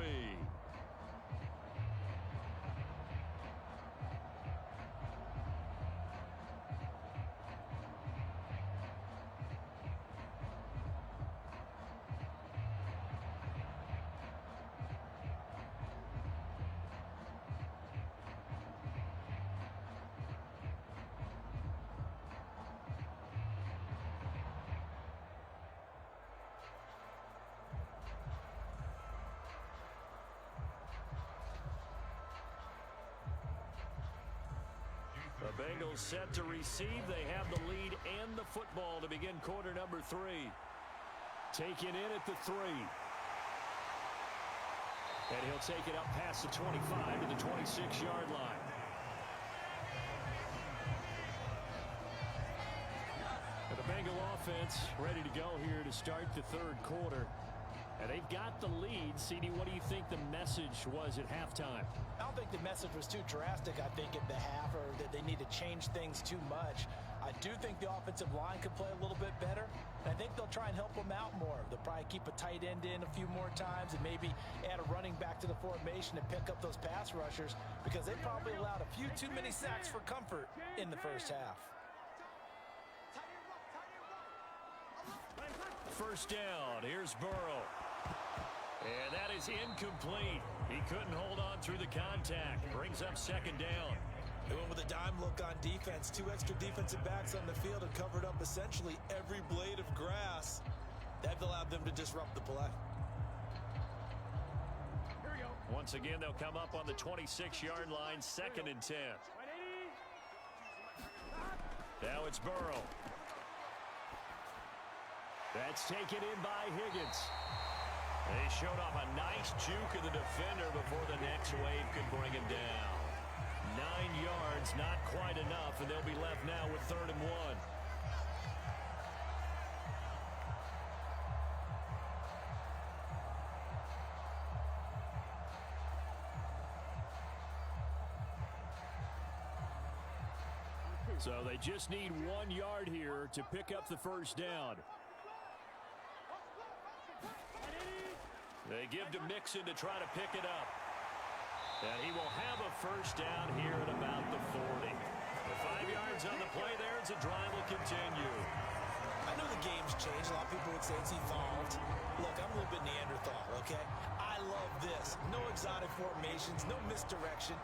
The Bengals set to receive. They have the lead and the football to begin quarter number 3. Taken in at the 3. And he'll take it up past the 25 to the 26-yard line. And the Bengal offense ready to go here to start the third quarter. And they've got the lead. CD, what do you think the message was at halftime? I don't think the message was too drastic, I think, at the half, or that they need to change things too much. I do think the offensive line could play a little bit better. And I think they'll try and help them out more. They'll probably keep a tight end in a few more times and maybe add a running back to the formation and pick up those pass rushers, because they probably allowed a few too many sacks for comfort in the first half. First down. Here's Burrow. And that is incomplete. He couldn't hold on through the contact. Brings up second down. They went with a dime look on defense. 2 extra defensive backs on the field and covered up essentially every blade of grass. That allowed them to disrupt the play. Here we go. Once again, they'll come up on the 26-yard line, 2nd and 10. Now it's Burrow. That's taken in by Higgins. They showed off a nice juke of the defender before the next wave could bring him down. 9 yards, not quite enough, and they'll be left now with 3rd and 1. So they just need 1 yard here to pick up the first down. They give to Mixon to try to pick it up. And he will have a first down here at about the 40. The 5 yards on the play there as the drive will continue. I know the game's changed. A lot of people would say it's evolved. Look, I'm a little bit Neanderthal, okay? I love this. No exotic formations, no misdirection.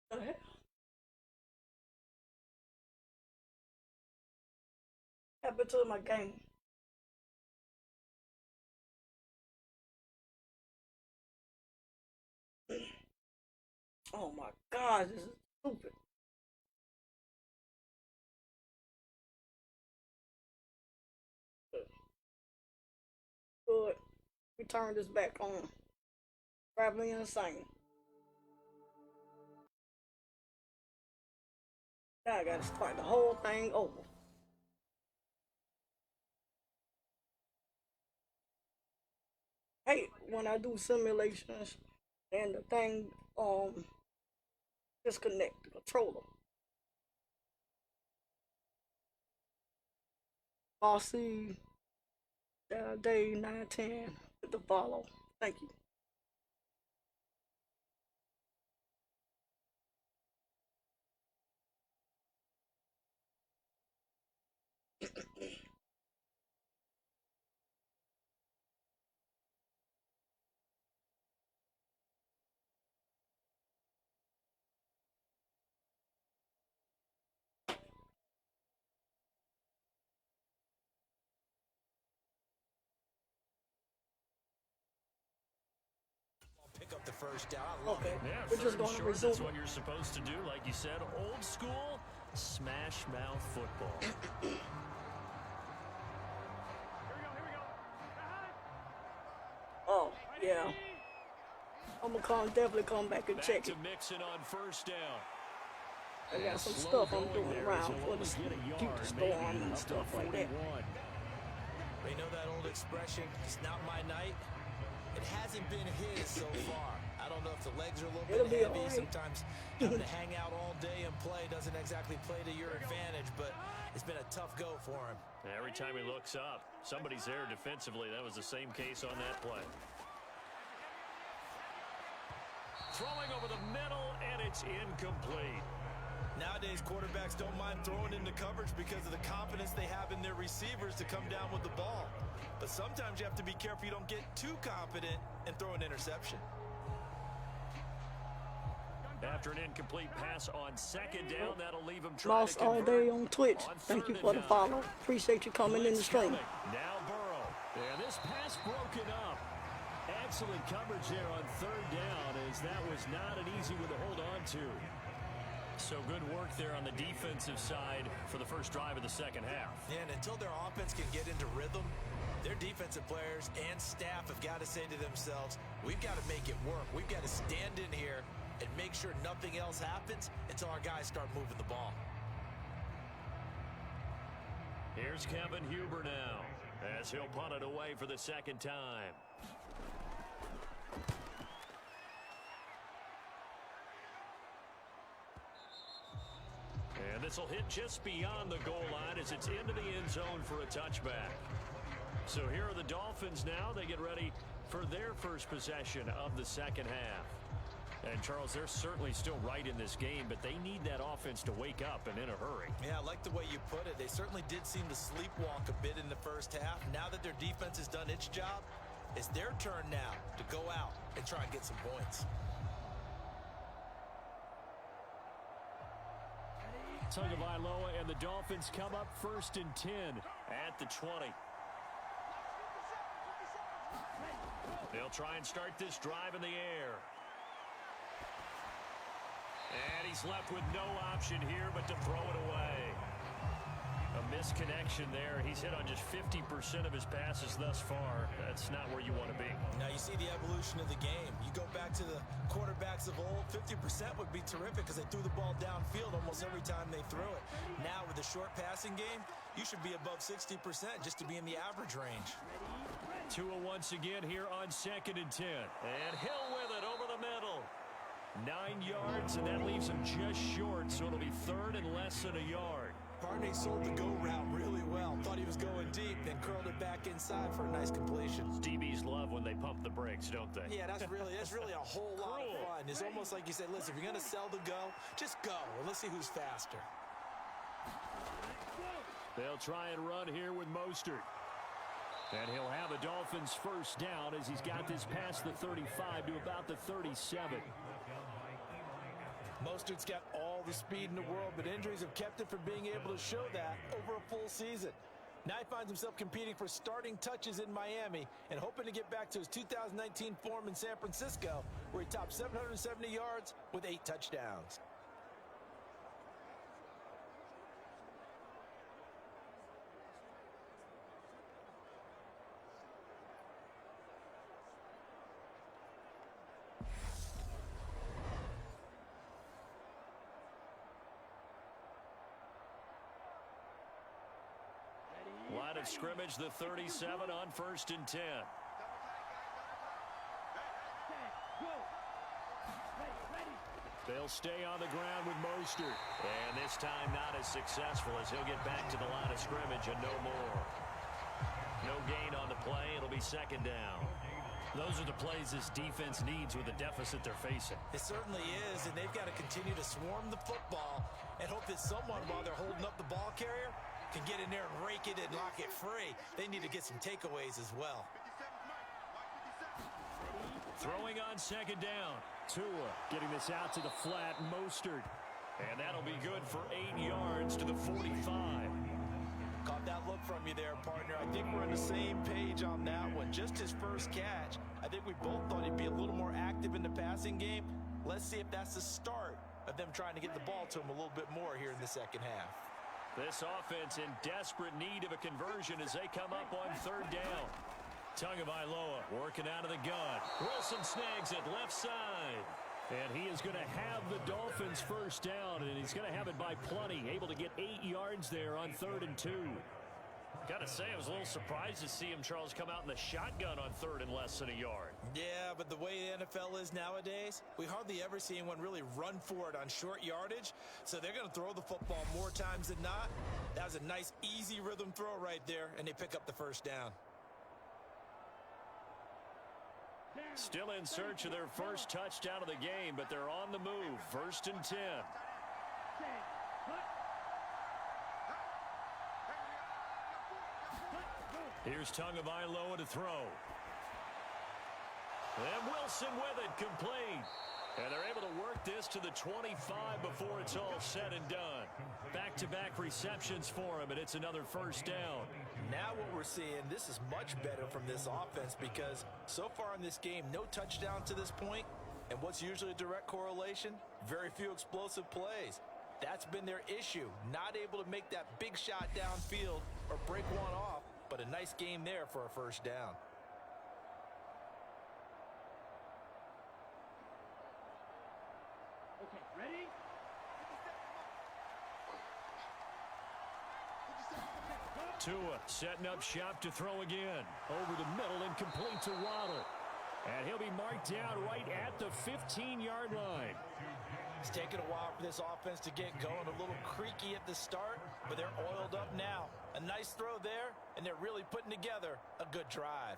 What the hell? Happened to my game. Oh my God, this is stupid. Good. We turn this back on. Traveling insane. Now I gotta start the whole thing over. Hey, when I do simulations and the thing disconnect the controller. I'll see day 9-10 with the follow. Thank you. first down. I love Okay, it. Yeah, we're just third and going to short, resume. that's what you're supposed to do. Like you said, old school smash mouth football. Oh, yeah. I'm going to definitely come back and Back check to it. Mixon on first down. I got some Slow stuff I'm going doing there around as he'll for only the get a keep yard, the storm maybe and up to stuff like that. 41. They know that old expression, it's not my night. It hasn't been his so far. I don't know if the legs are a little It'll bit be heavy. all right. Sometimes having to hang out all day and play doesn't exactly play to your advantage, but it's been a tough go for him. Every time he looks up, somebody's there defensively. That was the same case on that play. Throwing over the middle, and it's incomplete. Nowadays, quarterbacks don't mind throwing into coverage because of the confidence they have in their receivers to come down with the ball. But sometimes you have to be careful you don't get too confident and throw an interception. After an incomplete pass on second down, that'll leave him trying Lost to all convert day on Twitch. on Thank you third for the and follow. Appreciate you coming in the Blitz stream. coming. Now Burrow. And this pass broken up. Excellent coverage there on third down, as that was not an easy one to hold on to. So good work there on the defensive side for the first drive of the second half. Yeah, and until their offense can get into rhythm, their defensive players and staff have got to say to themselves, we've got to make it work. We've got to stand in here and make sure nothing else happens until our guys start moving the ball. Here's Kevin Huber now, as he'll punt it away for the second time. And this will hit just beyond the goal line as it's into the end zone for a touchback. So here are the Dolphins now. They get ready for their first possession of the second half. And, Charles, they're certainly still right in this game, but they need that offense to wake up and in a hurry. Yeah, I like the way you put it. They certainly did seem to sleepwalk a bit in the first half. Now that their defense has done its job, it's their turn now to go out and try and get some points. Tagovailoa and the Dolphins come up first and 10 At the 20. They'll try and start this drive in the air. And he's left with no option here but to throw it away. A misconnection there. He's hit on just 50% of his passes thus far. That's not where you want to be. Now you see the evolution of the game. You go back to the quarterbacks of old, 50% would be terrific because they threw the ball downfield almost every time they threw it. Now with the short passing game, you should be above 60% just to be in the average range. Tua once again here on second and 10. And Hill with it over the middle. 9 yards, and that leaves him just short, so it'll be third and less than a yard. Barney sold the go route really well. Thought he was going deep, then curled it back inside for a nice completion. DBs love when they pump the brakes, don't they? Yeah, that's really a whole lot of fun. It's almost like you said, listen, if you're going to sell the go, just go, and let's see who's faster. They'll try and run here with Mostert. And he'll have the Dolphins first down as he's got this past the 35 to about the 37. Mostert's got all the speed in the world, but injuries have kept him from being able to show that over a full season. Now he finds himself competing for starting touches in Miami and hoping to get back to his 2019 form in San Francisco, where he topped 770 yards with 8 touchdowns. Line of scrimmage, the 37 on first and 10. They'll stay on the ground with Mostert. And this time not as successful as he'll get back to the line of scrimmage and no more. No gain on the play. It'll be second down. Those are the plays this defense needs with the deficit they're facing. It certainly is, and they've got to continue to swarm the football and hope that someone, while they're holding up the ball carrier, can get in there and rake it and lock it free. They need to get some takeaways as well. Throwing on second down. Tua getting this out to the flat. Mostert. And that'll be good for 8 yards to the 45. Caught that look from you there, partner. I think we're on the same page on that one. Just his first catch. I think we both thought he'd be a little more active in the passing game. Let's see if that's the start of them trying to get the ball to him a little bit more here in the second half. This offense in desperate need of a conversion as they come up on third down. Tagovailoa working out of the gun. Wilson snags it left side. And he is going to have the Dolphins first down, and he's going to have it by plenty. Able to get 8 yards there on 3rd and 2. Got to say, I was a little surprised to see him, Charles, come out in the shotgun on 3rd and less than a yard. Yeah, but the way the NFL is nowadays, we hardly ever see anyone really run for it on short yardage. So they're going to throw the football more times than not. That was a nice, easy rhythm throw right there, and they pick up the first down. Still in search of their first touchdown of the game, but they're on the move. 1st and 10. Here's Tagovailoa to throw. And Wilson with it, complete. And they're able to work this to the 25 before it's all said and done. Back-to-back receptions for him, and it's another first down. Now what we're seeing, this is much better from this offense because so far in this game, no touchdown to this point. And what's usually a direct correlation? Very few explosive plays. That's been their issue. Not able to make that big shot downfield or break one off, but a nice game there for a first down. Okay, ready? Tua setting up shop to throw again. Over the middle and complete to Waddle. And he'll be marked down right at the 15-yard line. It's taken a while for this offense to get going. A little creaky at the start, but they're oiled up now. A nice throw there, and they're really putting together a good drive.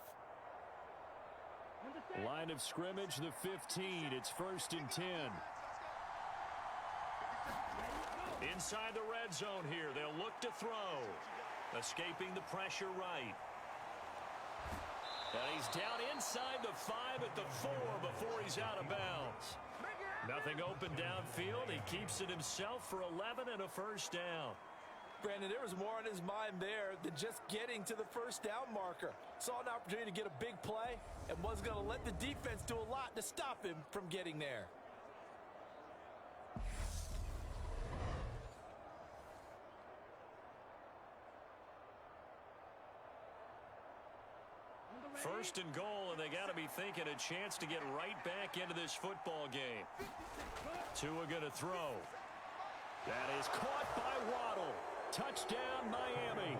Line of scrimmage, the 15. It's 1st and 10. Inside the red zone here. They'll look to throw. Escaping the pressure right. And he's down inside the 5 at the 4 before he's out of bounds. Nothing open downfield. He keeps it himself for 11 and a first down. Brandon, there was more on his mind there than just getting to the first down marker. Saw an opportunity to get a big play and was going to let the defense do a lot to stop him from getting there. First and goal, and they got to be thinking a chance to get right back into this football game. Tua going to throw. That is caught by Waddle. Touchdown, Miami.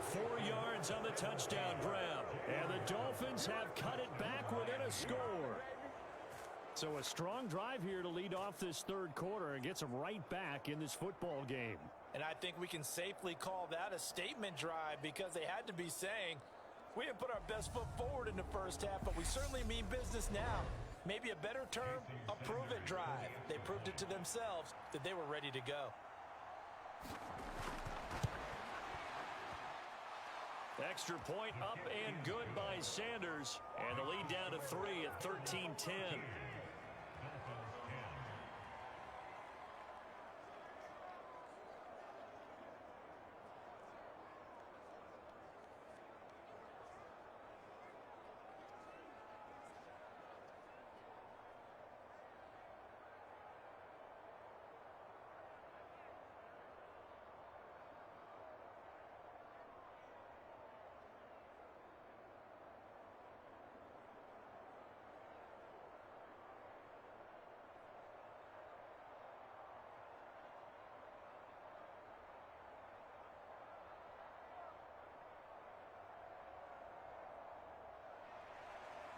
4 yards on the touchdown grab. And the Dolphins have cut it back within a score. So a strong drive here to lead off this 3rd quarter and gets them right back in this football game. And I think we can safely call that a statement drive because they had to be saying, we didn't put our best foot forward in the first half, but we certainly mean business now. Maybe a better term, a prove-it drive. They proved it to themselves that they were ready to go. Extra point up and good by Sanders. And the lead down to 3 at 13-10.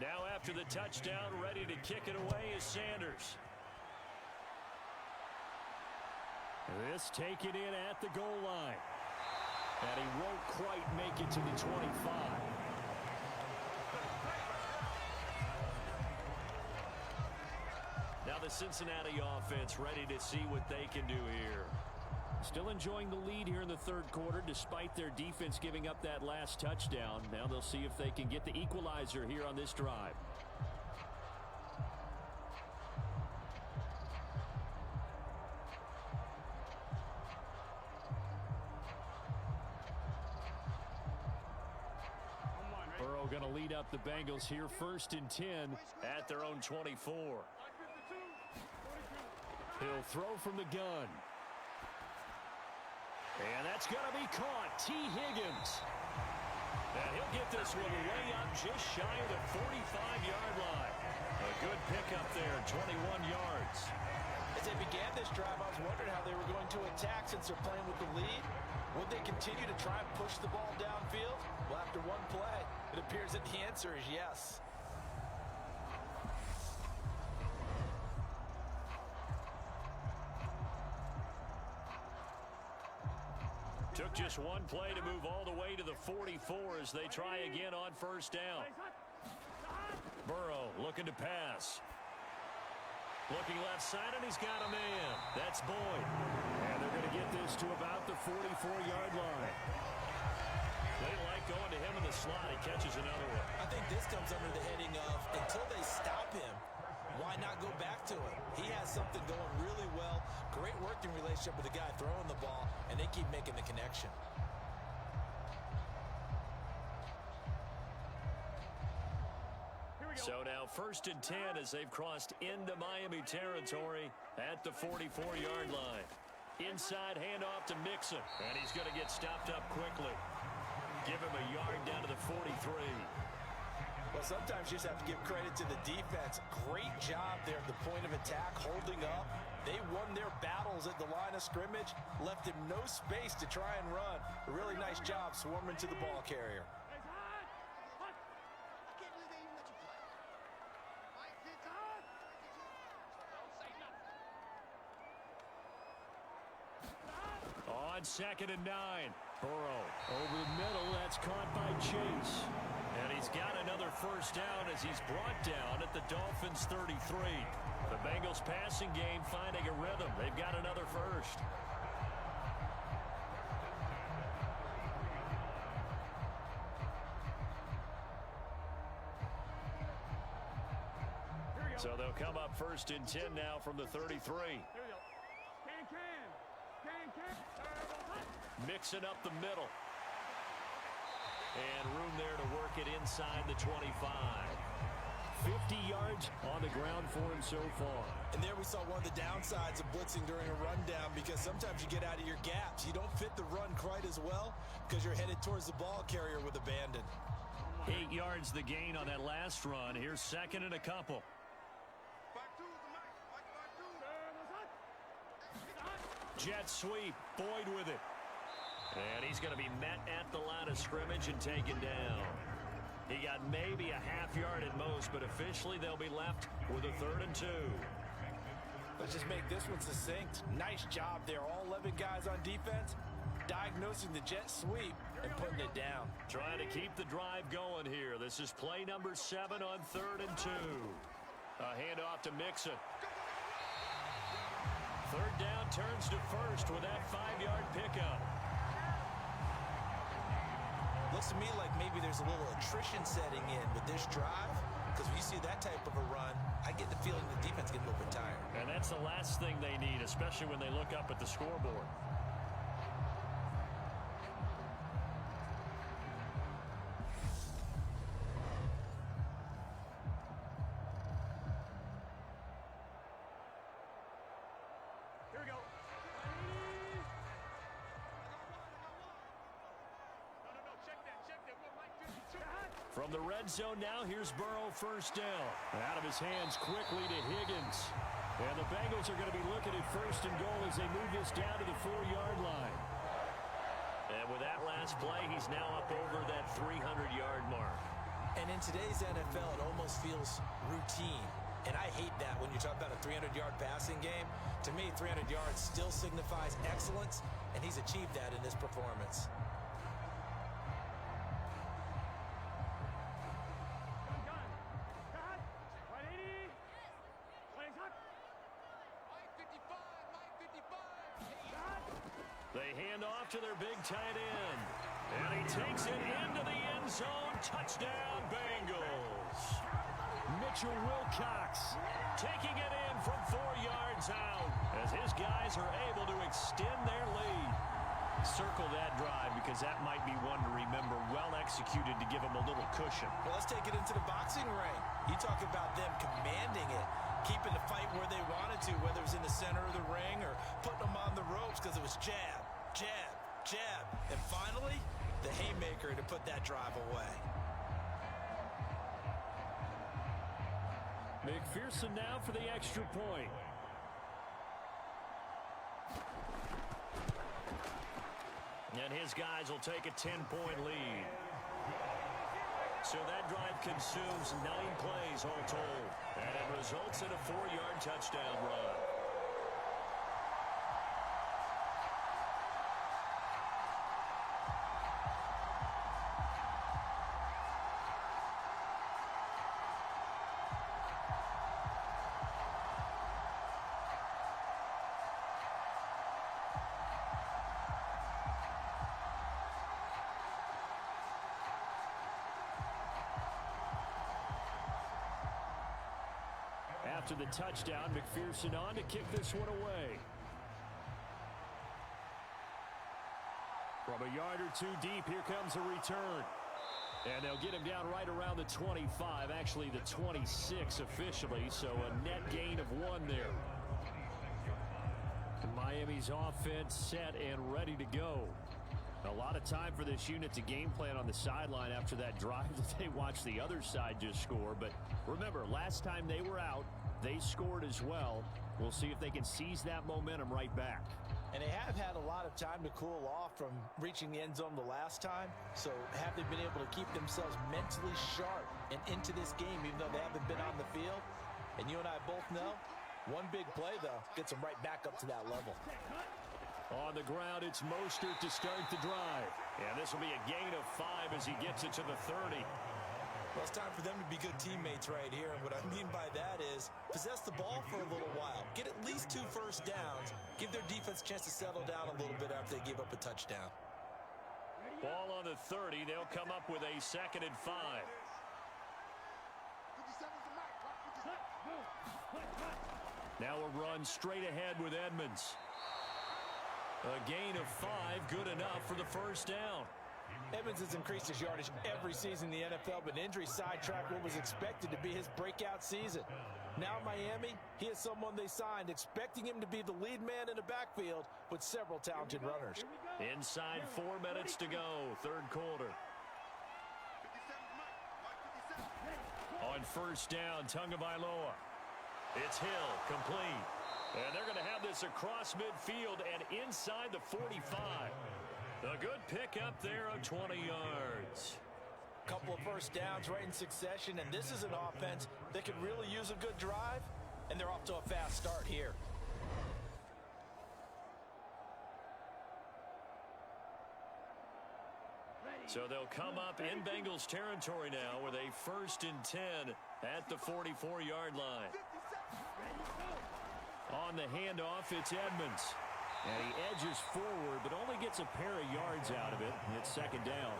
Now after the touchdown, ready to kick it away is Sanders. This taken in at the goal line. And he won't quite make it to the 25. Now the Cincinnati offense ready to see what they can do here. Still enjoying the lead here in the 3rd quarter despite their defense giving up that last touchdown. Now they'll see if they can get the equalizer here on this drive. going to lead up the Bengals here 1st and 10 at their own 24. He'll throw from the gun. And that's going to be caught. T. Higgins. And he'll get this one way up just shy of the 45-yard line. A good pickup there, 21 yards. As they began this drive, I was wondering how they were going to attack since they're playing with the lead. Would they continue to try and push the ball downfield? Well, after one play, it appears that the answer is yes. Took just one play to move all the way to the 44 as they try again on 1st down. Burrow looking to pass. Looking left side, and he's got a man. That's Boyd. And they're going to get this to about the 44-yard line. They like going to him in the slot. He catches another one. I think this comes under the heading of until they stop him, why not go back to him? He has something going really well. Great working relationship with the guy throwing the ball, and they keep making the connection. So now 1st and 10 as they've crossed into Miami territory at the 44-yard line. Inside handoff to Mixon, and he's going to get stopped up quickly. Give him a yard down to the 43. Well, sometimes you just have to give credit to the defense. Great job there at the point of attack, holding up. They won their battles at the line of scrimmage, left him no space to try and run. A really nice job swarming to the ball carrier. On 2nd and 9, Burrow over the middle. That's caught by Chase. And he's got another 1st down as he's brought down at the Dolphins' 33. The Bengals passing game finding a rhythm. They've got another 1st. So they'll come up 1st and 10 now from the 33. Mixing up the middle. And room there to work it inside the 25. 50 yards on the ground for him so far. And there we saw one of the downsides of blitzing during a rundown, because sometimes you get out of your gaps. You don't fit the run quite as well because you're headed towards the ball carrier with abandon. 8 yards the gain on that last run. Here's 2nd and a couple. Jet sweep. Boyd with it. And he's going to be met at the line of scrimmage and taken down. He got maybe a half yard at most, but officially they'll be left with a 3rd and 2. Let's just make this one succinct. Nice job there. All 11 guys on defense diagnosing the jet sweep and putting it down. Trying to keep the drive going here. This is play number 7 on 3rd and 2. A handoff to Mixon. 3rd down turns to 1st with that 5-yard pickup. Looks to me like maybe there's a little attrition setting in with this drive, because when you see that type of a run, I get the feeling the defense getting a little bit tired. And that's the last thing they need, especially when they look up at the scoreboard. From the red zone now, here's Burrow 1st down. Out of his hands quickly to Higgins. And the Bengals are going to be looking at 1st and goal as they move this down to the 4-yard line. And with that last play, he's now up over that 300-yard mark. And in today's NFL, it almost feels routine. And I hate that when you talk about a 300-yard passing game. To me, 300 yards still signifies excellence, and he's achieved that in this performance. They hand off to their big tight end. And he takes it into the end zone. Touchdown, Bengals. Mitchell Wilcox taking it in from 4 yards out as his guys are able to extend their lead. So circle that drive because that might be one to remember. Well executed to give them a little cushion. Well, let's take it into the boxing ring. You talk about them commanding it, keeping the fight where they wanted to, whether it was in the center of the ring or putting them on the ropes because it was jab, jab, jab. And finally, the haymaker to put that drive away. McPherson now for the extra point. And his guys will take a 10-point lead. So that drive consumes 9 plays all told. And it results in a 4-yard touchdown run. After the touchdown, McPherson on to kick this one away. From a yard or two deep, here comes a return. And they'll get him down right around the 25, actually the 26 officially, so a net gain of 1 there. Miami's offense set and ready to go. A lot of time for this unit to game plan on the sideline after that drive that they watched the other side just score. But remember, last time they were out, they scored as well. We'll see if they can seize that momentum right back. And they have had a lot of time to cool off from reaching the end zone the last time. So have they been able to keep themselves mentally sharp and into this game even though they haven't been on the field? And you and I both know, one big play, though, gets them right back up to that level. On the ground, it's Mostert to start the drive. And this will be a gain of 5 as he gets it to the 30. Well, it's time for them to be good teammates right here. And what I mean by that is possess the ball for a little while. Get at least 2 first downs. Give their defense a chance to settle down a little bit after they give up a touchdown. Ball on the 30. They'll come up with a 2nd and 5. Now a run straight ahead with Edmonds. A gain of 5, good enough for the first down. Edmonds has increased his yardage every season in the NFL, but injury sidetracked what was expected to be his breakout season. Now Miami, he is someone they signed, expecting him to be the lead man in the backfield with several talented runners. Inside 4 minutes to go, 3rd quarter. On first down, Tagovailoa. It's Hill, complete. And they're going to have this across midfield and inside the 45. A good pickup there of 20 yards. Couple of first downs right in succession, and this is an offense that could really use a good drive, and they're off to a fast start here. So they'll come up in Bengals territory now with a 1st and 10 at the 44-yard line. On the handoff, it's Edmonds. And he edges forward, but only gets a pair of yards out of it. It's 2nd down.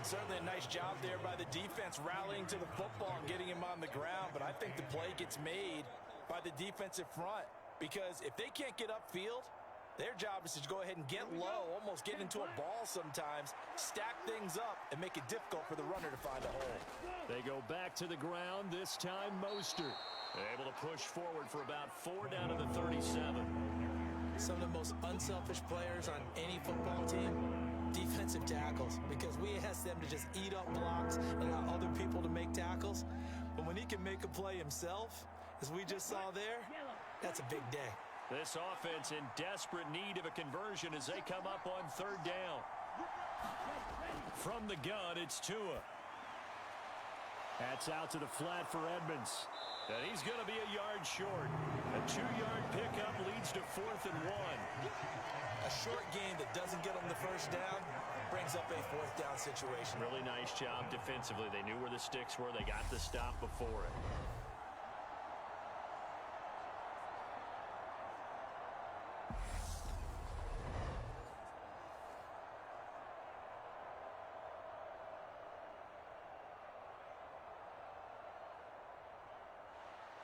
Certainly a nice job there by the defense rallying to the football and getting him on the ground. But I think the play gets made by the defensive front. Because if they can't get upfield, their job is to go ahead and get low, almost get into a ball sometimes, stack things up, and make it difficult for the runner to find a hole. They go back to the ground, this time Mostert. Able to push forward for about 4 down to the 37. Some of the most unselfish players on any football team, defensive tackles, because we ask them to just eat up blocks and allow other people to make tackles. But when he can make a play himself, as we just saw there, that's a big day. This offense in desperate need of a conversion as they come up on 3rd down. From the gun, it's Tua. That's out to the flat for Edmonds. And he's going to be a yard short. A 2-yard pickup leads to 4th and 1. A short game that doesn't get them the first down brings up a 4th down situation. Really nice job defensively. They knew where the sticks were. They got the stop before it.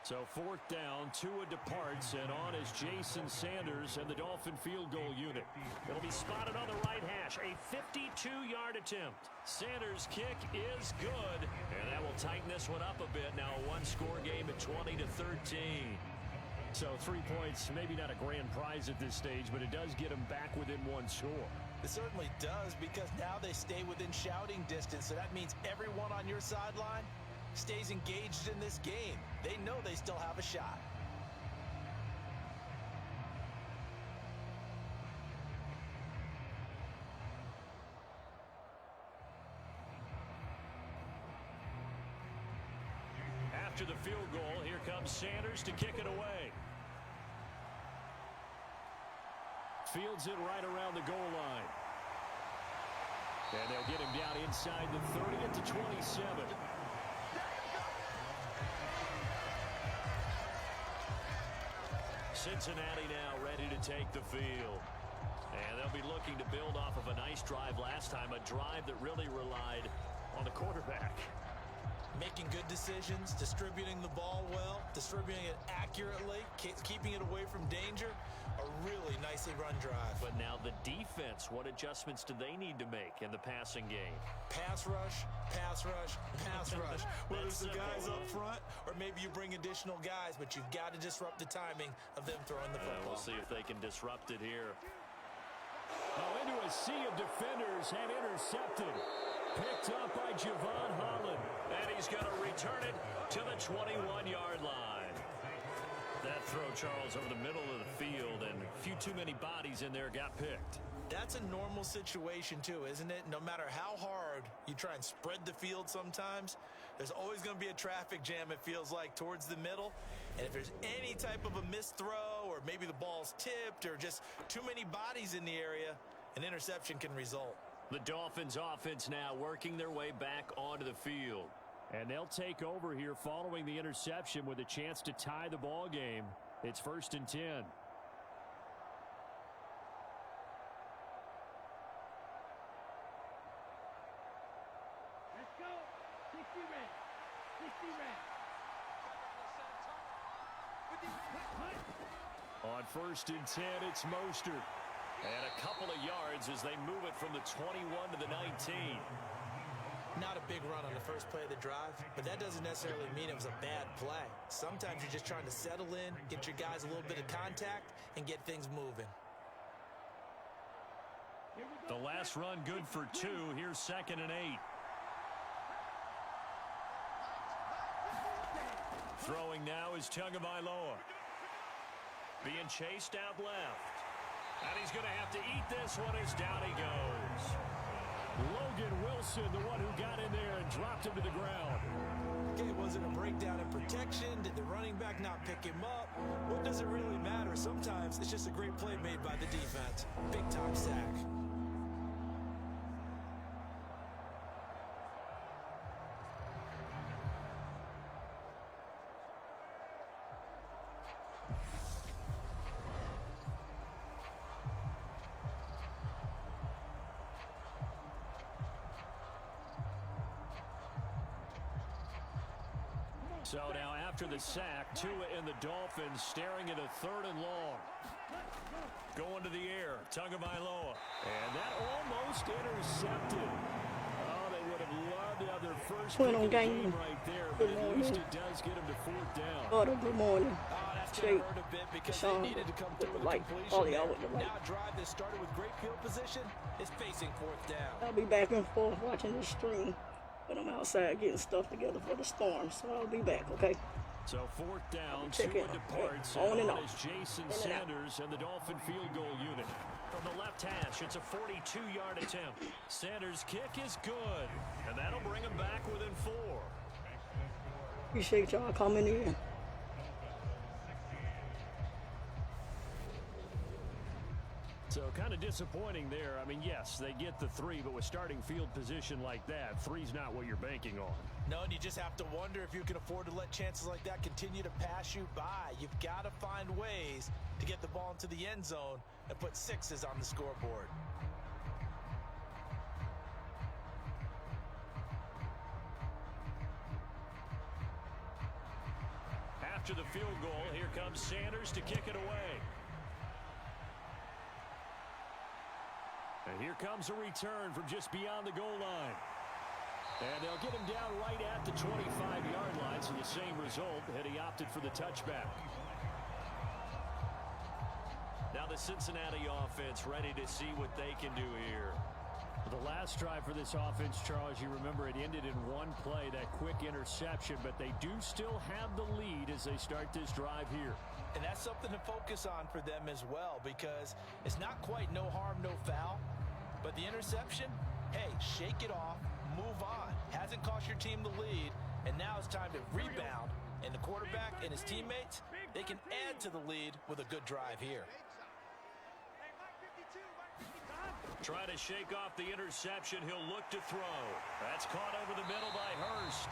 So 4th down, Tua departs, and on is Jason Sanders and the Dolphin field goal unit. It'll be spotted on the right hash, a 52-yard attempt. Sanders' kick is good, and that will tighten this one up a bit. Now a one-score game at 20-13. So 3 points, maybe not a grand prize at this stage, but it does get them back within one score. It certainly does, because now they stay within shouting distance, so that means everyone on your sideline stays engaged in this game. They know they still have a shot. After the field goal, here comes Sanders to kick it away. Fields it right around the goal line. And they'll get him down inside the 30 to 27. Cincinnati now ready to take the field. And they'll be looking to build off of a nice drive last time, a drive that really relied on the quarterback. Making good decisions, distributing the ball well, distributing it accurately, keeping it away from danger. A really nicely run drive. But now the defense, what adjustments do they need to make in the passing game? Pass rush, pass rush, pass rush. Whether it's the guys up front or maybe you bring additional guys, but you've got to disrupt the timing of them throwing the football. We'll see if they can disrupt it here. Oh, into a sea of defenders and intercepted. Picked up by Javon Holland. And he's going to return it to the 21-yard line. That throw, Charles, over the middle of the field, and a few too many bodies in there got picked. That's a normal situation, too, isn't it? No matter how hard you try and spread the field sometimes, there's always going to be a traffic jam, it feels like, towards the middle. And if there's any type of a missed throw, or maybe the ball's tipped, or just too many bodies in the area, an interception can result. The Dolphins offense now working their way back onto the field. And they'll take over here following the interception with a chance to tie the ball game. It's 1st and 10. Let's go. 60 red. 60 red. On 1st and 10, it's Mostert. And a couple of yards as they move it from the 21 to the 19. Not a big run on the first play of the drive, but that doesn't necessarily mean it was a bad play. Sometimes you're just trying to settle in, get your guys a little bit of contact, and get things moving. The last run good for 2. Here's 2nd and 8. Throwing now is Tagovailoa. Being chased out left. And he's going to have to eat this one as down he goes. Logan Wilson, the one who got in there and dropped him to the ground. Okay, was it a breakdown in protection? Did the running back not pick him up? What does it really matter? Sometimes it's just a great play made by the defense. Big-time sack. So now after the sack, Tua and the Dolphins staring at a 3rd and long. Going to the air, Tagovailoa. And that almost intercepted. Oh, they would have loved to have their first pick of the game right there, but at least it does get them to 4th down. Good morning. That's going to hurt a bit because they needed to come through with a completion. Now a drive that started with great field position is facing 4th down. I'll be back and forth watching this stream. But I'm outside getting stuff together for the storm, so I'll be back, okay? So 4th down, Tua departs, on and is Jason Sanders and the Dolphin field goal unit. From the left hash, it's a 42-yard attempt. Sanders' kick is good, and that'll bring him back within 4. Appreciate y'all coming in. So kind of disappointing there. I mean, yes, they get the 3, but with starting field position like that, 3's not what you're banking on. No, and you just have to wonder if you can afford to let chances like that continue to pass you by. You've got to find ways to get the ball into the end zone and put 6s on the scoreboard. after the field goal. Here comes Sanders to kick it away. And here comes a return from just beyond the goal line. And they'll get him down right at the 25-yard line, so the same result had he opted for the touchback. Now the Cincinnati offense ready to see what they can do here. The last drive for this offense, Charles, you remember it ended in one play, that quick interception, but they do still have the lead as they start this drive here. And that's something to focus on for them as well, because it's not quite no harm, no foul. But the interception, hey, shake it off, move on. Hasn't cost your team the lead, and now it's time to rebound. And the quarterback and his teammates, they can add to the lead with a good drive here. Try to shake off the interception. He'll look to throw. That's caught over the middle by Hurst.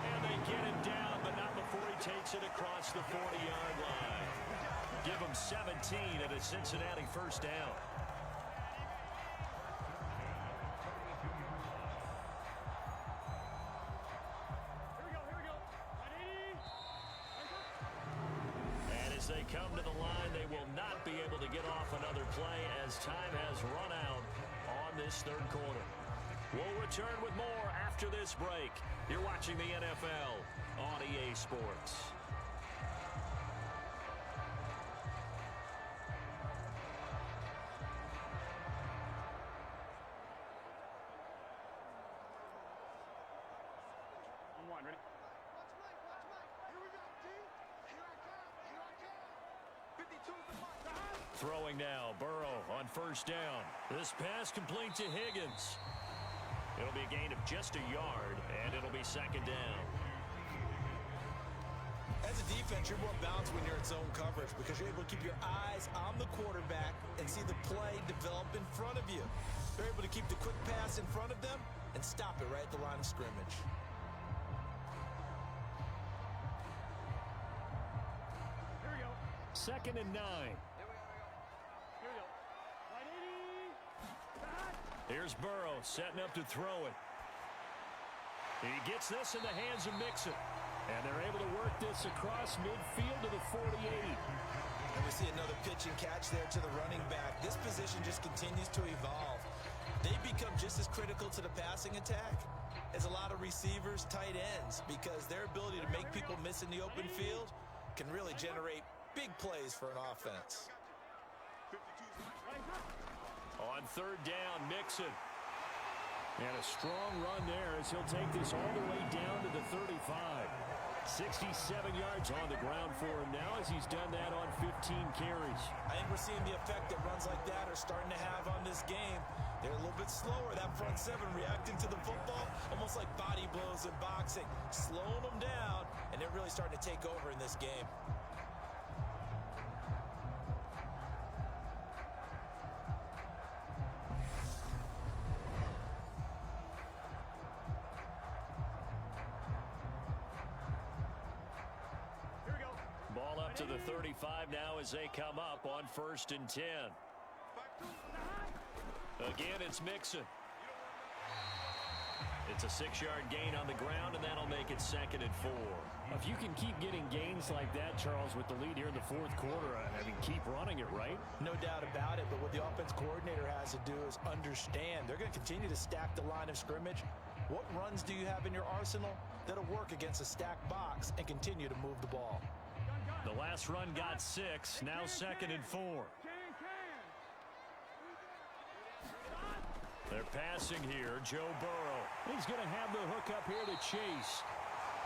And they get him down, but not before he takes it across the 40-yard line. Give him 17 at a Cincinnati first down. And as they come to the line, they will not be able to get off another play as time has run out on this third quarter. We'll return with more after this break. You're watching the NFL on EA Sports. Throwing now, Burrow on first down. This pass complete to Higgins. It'll be a gain of just a yard, and it'll be second down. As a defense, you're more balanced when you're in zone coverage because you're able to keep your eyes on the quarterback and see the play develop in front of you. They're able to keep the quick pass in front of them and stop it right at the line of scrimmage. Here we go. 2nd and 9. Here we go. 180. Here's Burrow setting up to throw it. He gets this in the hands of Mixon. And they're able to work this across midfield to the 48. And we see another pitch and catch there to the running back. This position just continues to evolve. They become just as critical to the passing attack as a lot of receivers, tight ends, because their ability to make people miss in the open field can really generate big plays for an offense. On third down, Mixon. And a strong run there as he'll take this all the way down to the 35. 67 yards on the ground for him now as he's done that on 15 carries. I think we're seeing the effect that runs like that are starting to have on this game. They're a little bit slower, that front seven reacting to the football, almost like body blows in boxing, slowing them down, and they're really starting to take over in this game. Ball up to the 35 now as they come up on 1st and 10. Again, it's Mixon. It's a 6-yard gain on the ground, and that'll make it 2nd and 4. If you can keep getting gains like that, Charles, with the lead here in the 4th quarter, I mean, keep running it, right? No doubt about it, but what the offense coordinator has to do is understand. They're going to continue to stack the line of scrimmage. What runs do you have in your arsenal that'll work against a stacked box and continue to move the ball? The last run got 6, now 2nd and 4. They're passing here, Joe Burrow. He's going to have the hook up here to Chase.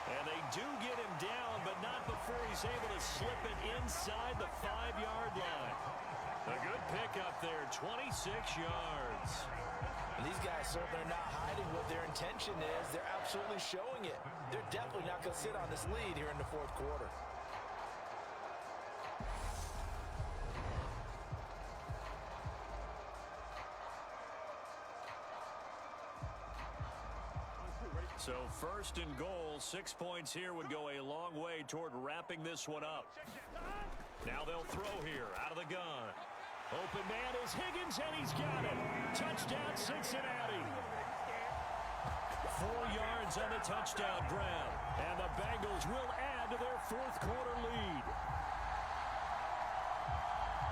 And they do get him down, but not before he's able to slip it inside the 5-yard line. A good pickup there, 26 yards. And these guys certainly are not hiding what their intention is. They're absolutely showing it. They're definitely not going to sit on this lead here in the 4th quarter. So 1st and goal, 6 points here would go a long way toward wrapping this one up. Now they'll throw here out of the gun. Open man is Higgins, and he's got it. Touchdown, Cincinnati. 4 yards on the touchdown grab. And the Bengals will add into their fourth quarter lead.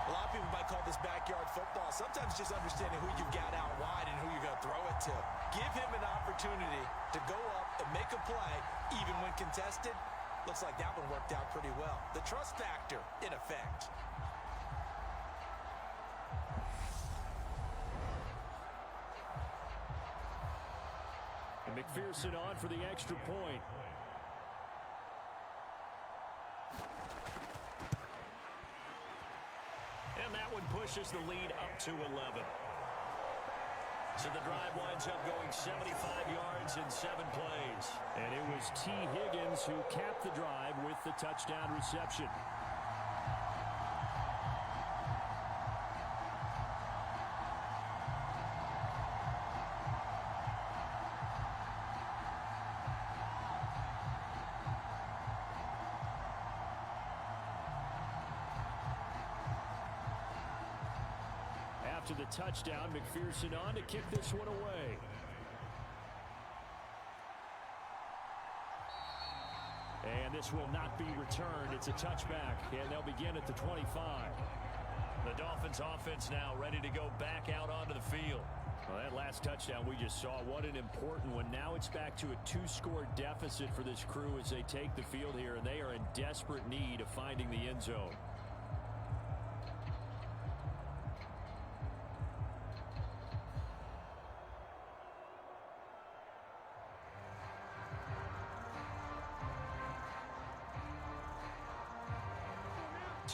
A lot of people might call this backyard football. Sometimes just understanding who you've got out wide and who you're going to throw it to. Give him an opportunity to go up and make a play, even when contested. Looks like that one worked out pretty well. The trust factor in effect. And McPherson on for the extra point. And that one pushes the lead up to 11. So the drive winds up going 75 yards in 7 plays. And it was T. Higgins who capped the drive with the touchdown reception. After the touchdown, McPherson on to kick this one away. And this will not be returned. It's a touchback, and they'll begin at the 25. The Dolphins offense now ready to go back out onto the field. Well, that last touchdown we just saw, what an important one. Now it's back to a 2-score deficit for this crew as they take the field here, and they are in desperate need of finding the end zone.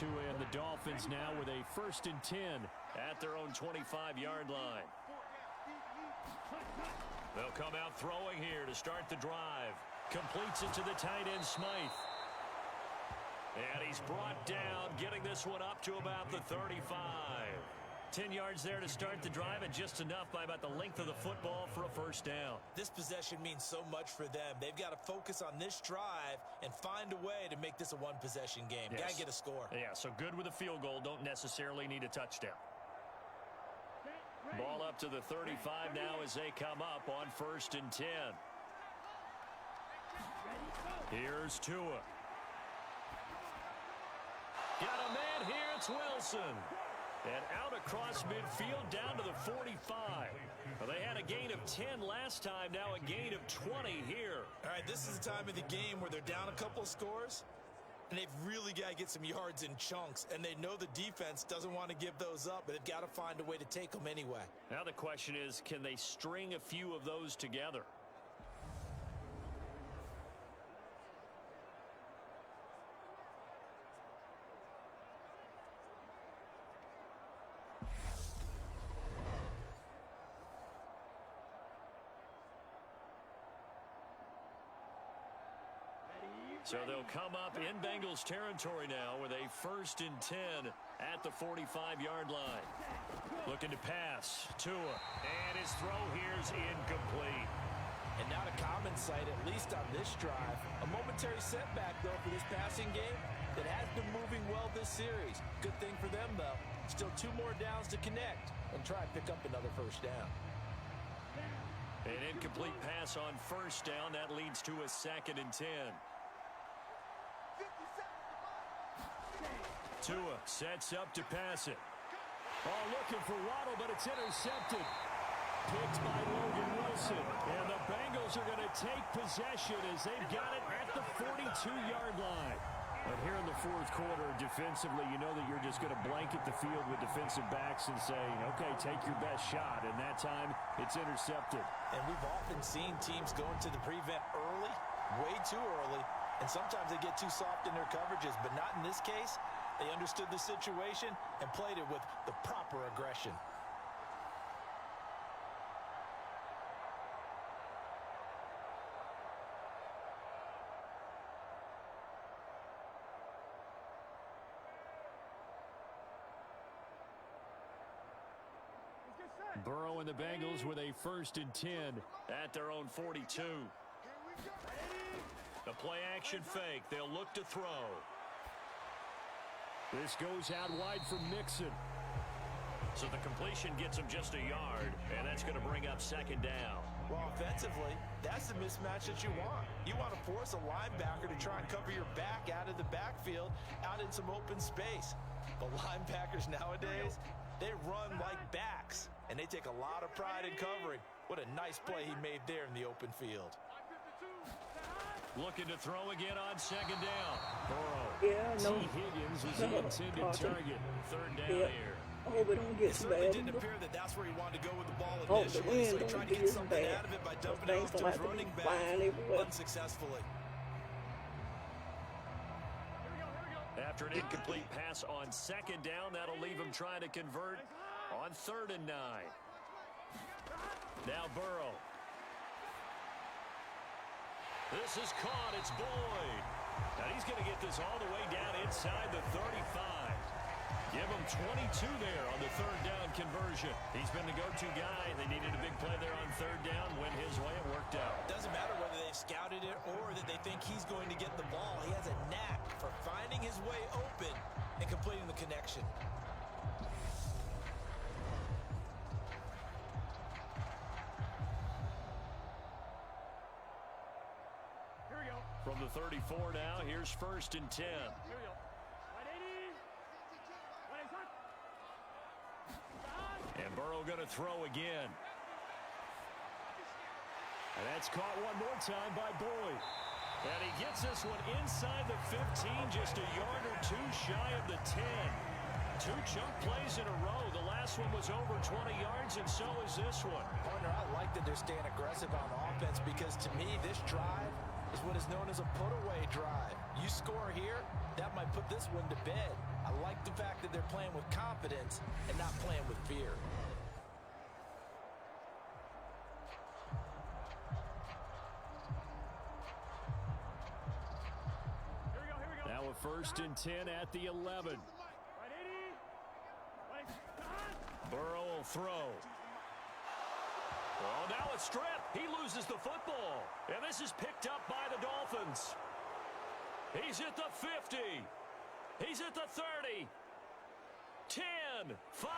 And the Dolphins now with a 1st and 10 at their own 25-yard line. They'll come out throwing here to start the drive. Completes it to the tight end, Smythe. And he's brought down, getting this one up to about the 35. 10 yards there to start the drive, and just enough by about the length of the football for a first down. This possession means so much for them. They've got to focus on this drive and find a way to make this a one-possession game. Yes. Got to get a score. Yeah, so good with a field goal. Don't necessarily need a touchdown. Ball up to the 35 now as they come up on 1st and 10. Here's Tua. Got a man here. It's Wilson. And out across midfield down to the 45. Well, they had a gain of 10 last time, now a gain of 20 here. All right, this is the time of the game where they're down a couple of scores, and they've really got to get some yards in chunks, and they know the defense doesn't want to give those up, but they've got to find a way to take them anyway. Now the question is, can they string a few of those together? So they'll come up in Bengals territory now with a 1st and 10 at the 45-yard line. Looking to pass. Tua. And his throw here's incomplete. And not a common sight, at least on this drive. A momentary setback, though, for this passing game that has been moving well this series. Good thing for them, though. Still 2 more downs to connect and try and pick up another first down. An incomplete pass on 1st down. That leads to a 2nd and 10. Tua sets up to pass it. Oh, looking for Waddle, but it's intercepted. Picked by Logan Wilson. And the Bengals are going to take possession as they've got it at the 42-yard line. But here in the 4th quarter, defensively, you know that you're just going to blanket the field with defensive backs and say, okay, take your best shot. And that time, it's intercepted. And we've often seen teams go into the prevent early, way too early, and sometimes they get too soft in their coverages, but not in this case. They understood the situation and played it with the proper aggression. Burrow and the Bengals with a 1st and 10 at their own 42. The play action fake. They'll look to throw. This goes out wide for Mixon. So the completion gets him just a yard, and that's going to bring up 2nd down. Well, offensively, that's the mismatch that you want. You want to force a linebacker to try and cover your back out of the backfield, out in some open space. But linebackers nowadays, they run like backs, and they take a lot of pride in covering. What a nice play he made there in the open field. Looking to throw again on second down. Burrow. Yeah, no. T. Higgins was the intended Carter. target. Third down Yeah. here. I hope it don't get It so certainly bad. didn't appear that that's where he wanted to go with the ball Hope the initially, so wind he tried don't to be get as something bad. out of it by Those dumping it things off don't to his have to be running back flying everywhere. unsuccessfully. After an incomplete pass on second down, that'll leave him trying to convert on 3rd and 9. Now Burrow. This is caught. It's Boyd. And he's going to get this all the way down inside the 35. Give him 22 there on the 3rd down conversion. He's been the go-to guy. They needed a big play there on 3rd down. Went his way. It worked out. Doesn't matter whether they've scouted it or that they think he's going to get the ball. He has a knack for finding his way open and completing the connection. Here we go. From the 34 now, here's 1st and 10. Here we go. 180. 180. And Burrow going to throw again. And that's caught one more time by Boyd. And he gets this one inside the 15, just a yard or two shy of the 10. 2 chunk plays in a row. The last one was over 20 yards, and so is this one. Partner, I like that they're staying aggressive on offense because to me, this drive is what is known as a put-away drive. You score here, that might put this one to bed. I like the fact that they're playing with confidence and not playing with fear. Now a 1st and 10 at the 11. 180. 180. Burrow will throw. Well, now a strip. He loses the football. And this is picked up by the Dolphins. He's at the 50. He's at the 30. 10, 5,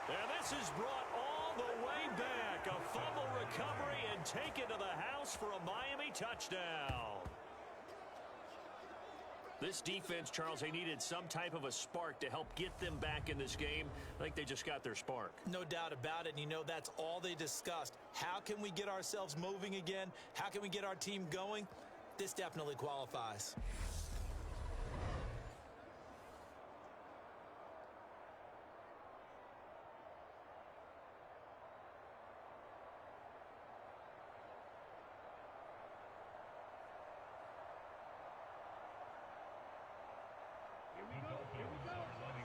and this is brought all the way back. A fumble recovery and taken to the house for a Miami touchdown. This defense, Charles, they needed some type of a spark to help get them back in this game. I think they just got their spark. No doubt about it, and you know that's all they discussed. How can we get ourselves moving again? How can we get our team going? This definitely qualifies. Here we go. Here we go. 30.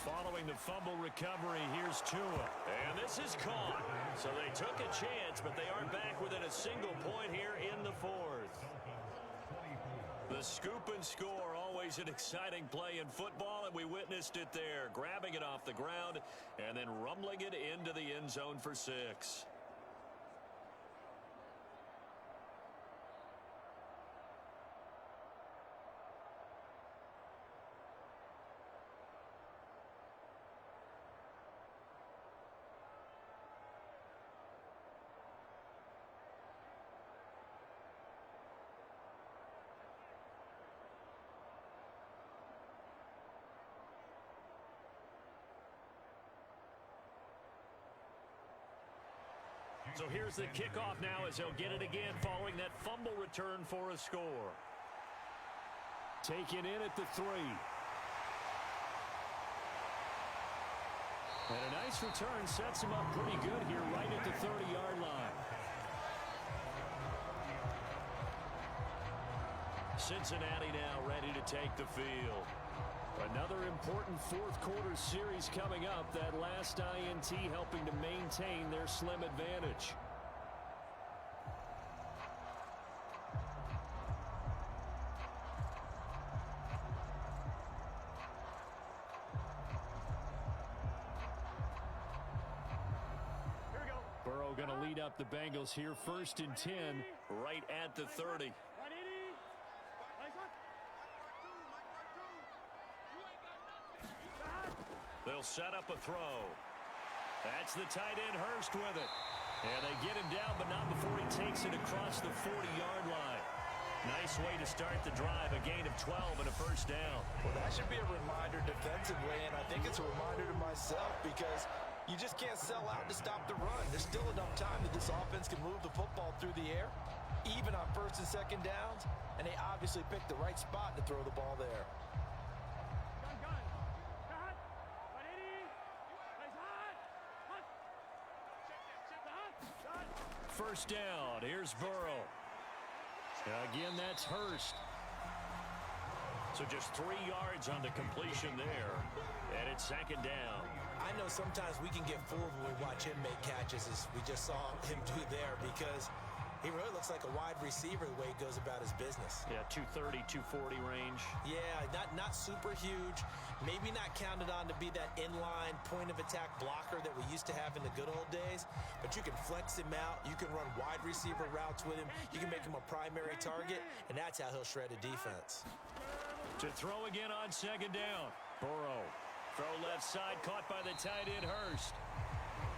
Following the fumble recovery, here's Tua. And this is caught. So they took a chance, but they are back within a single point here in the 4th. The scoop and score, always an exciting play in football, and we witnessed it there. Grabbing it off the ground and then rumbling it into the end zone for 6. So here's the kickoff now as they'll get it again following that fumble return for a score. Taken in at the 3. And a nice return sets him up pretty good here right at the 30-yard line. Cincinnati now ready to take the field. Another important fourth-quarter series coming up. That last INT helping to maintain their slim advantage. Here we go. Burrow going to lead up the Bengals here, 1st and 10. Right at the 30. 180. They'll set up a throw. That's the tight end Hurst with it. And they get him down, but not before he takes it across the 40-yard line. Nice way to start the drive, a gain of 12 and a first down. Well, that should be a reminder defensively, and I think it's a reminder to myself because you just can't sell out to stop the run. There's still enough time that this offense can move the football through the air, even on first and second downs, and they obviously picked the right spot to throw the ball there. First down, here's Burrow. Again, that's Hurst. So just 3 yards on the completion there, and it's second down. I know sometimes we can get fooled when we watch him make catches, as we just saw him do there, because he really looks like a wide receiver the way he goes about his business. Yeah, 230, 240 range. Yeah, not super huge. Maybe not counted on to be that inline point-of-attack blocker that we used to have in the good old days. But you can flex him out. You can run wide receiver routes with him. You can make him a primary target, and that's how he'll shred a defense. To throw again on second down. Burrow. Throw left side, caught by the tight end Hurst.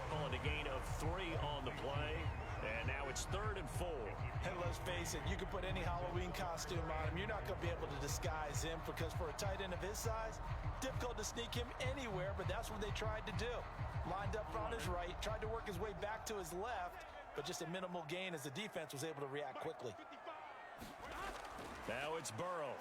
Pulling a gain of 3 on the play. And now it's 3rd and 4. And let's face it, you can put any Halloween costume on him. You're not going to be able to disguise him because for a tight end of his size, difficult to sneak him anywhere, but that's what they tried to do. Lined up on his right, tried to work his way back to his left, but just a minimal gain as the defense was able to react quickly. Now it's Burrow.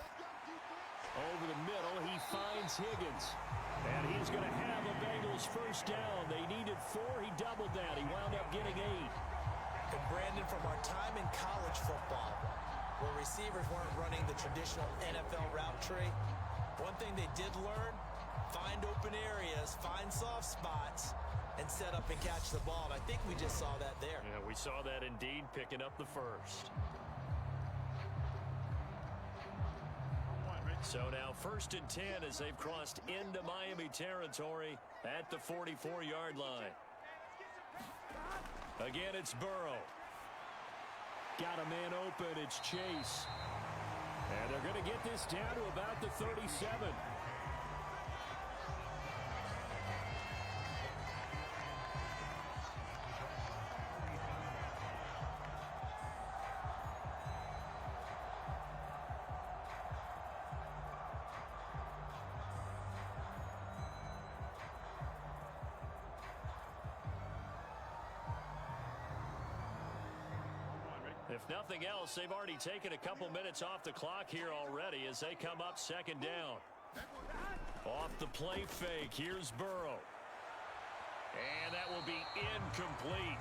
Over the middle, he finds Higgins. And he's going to have a Bengals first down. They needed 4. He doubled that. He wound up getting 8. And Brandon, from our time in college football, where receivers weren't running the traditional NFL route tree, one thing they did learn, find open areas, find soft spots, and set up and catch the ball. And I think we just saw that there. Yeah, we saw that indeed, picking up the first. So now 1st and 10 as they've crossed into Miami territory at the 44-yard line. Again, it's Burrow. Got a man open. It's Chase. And they're going to get this down to about the 37. If nothing else, they've already taken a couple minutes off the clock here already as they come up second down. Off the play fake, here's Burrow. And that will be incomplete.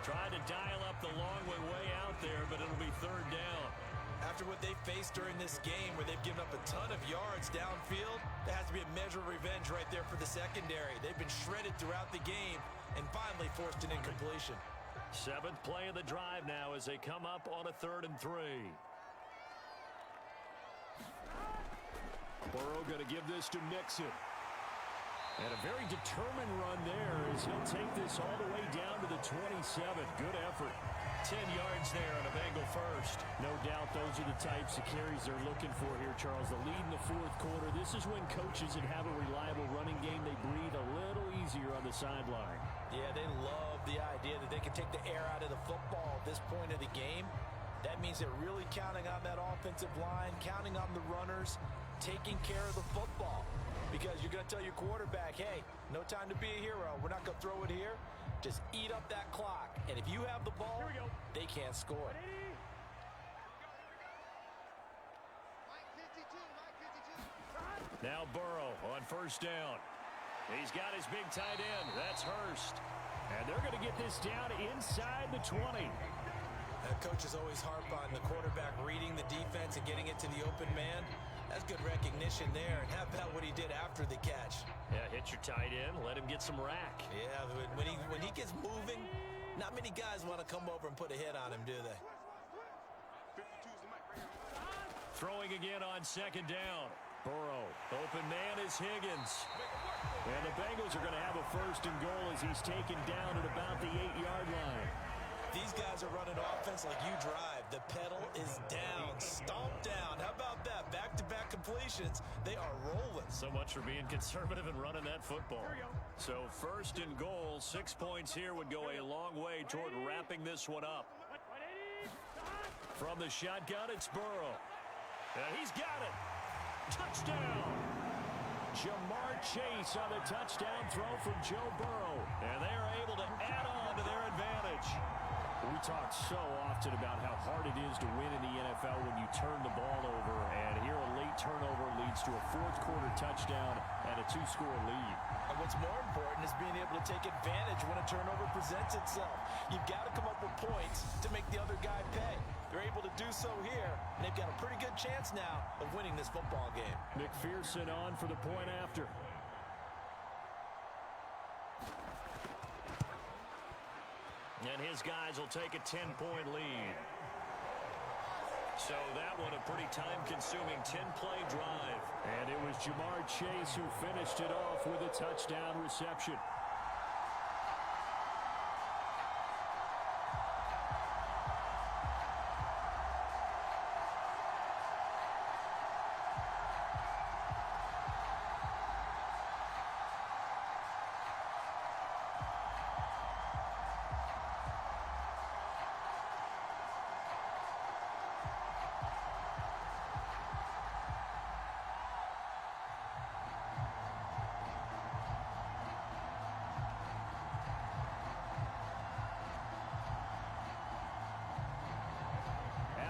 Tried to dial up the long way out there, but it'll be 3rd down. After what they faced during this game where they've given up a ton of yards downfield, there has to be a measure of revenge right there for the secondary. They've been shredded throughout the game and finally forced an incompletion. 7th play of the drive now as they come up on a 3rd and 3. Burrow going to give this to Mixon. And a very determined run there as he'll take this all the way down to the 27. Good effort. 10 yards there on a Bengal first. No doubt those are the types of carries they're looking for here, Charles. The lead in the 4th quarter. This is when coaches that have a reliable running game, they breathe a little easier on the sideline. Yeah, they love the idea that they can take the air out of the football at this point of the game. That means they're really counting on that offensive line, counting on the runners, taking care of the football. Because you're going to tell your quarterback, hey, no time to be a hero. We're not going to throw it here. Just eat up that clock. And if you have the ball, they can't score. Now Burrow on first down. He's got his big tight end. That's Hurst. And they're going to get this down inside the 20. Coaches always harp on the quarterback reading the defense and getting it to the open man. That's good recognition there. And how about what he did after the catch? Yeah, hit your tight end. Let him get some rack. Yeah, when he gets moving, not many guys want to come over and put a hit on him, do they? Throwing again on second down. Burrow. Open man is Higgins. And the Bengals are going to have a 1st and goal as he's taken down at about the 8-yard line. These guys are running offense like you drive. The pedal is down. Stomp down. How about that? Back-to-back completion. completions. They are rolling. So much for being conservative and running that football. So first and goal, 6 points here would go a long way toward wrapping this one up. From the shotgun, it's Burrow. And he's got it. Touchdown. Jamar Chase on the touchdown throw from Joe Burrow. And they are able to add on to their advantage. We talk so often about how hard it is to win in the NFL when you turn the ball over. And here a late turnover leads to a fourth-quarter touchdown and a 2-score lead. And what's more important is being able to take advantage when a turnover presents itself. You've got to come up with points to make the other guy pay. They're able to do so here, and they've got a pretty good chance now of winning this football game. McPherson on for the point after. And his guys will take a 10-point lead. So that one a pretty time-consuming 10-play drive. And it was Jamar Chase who finished it off with a touchdown reception.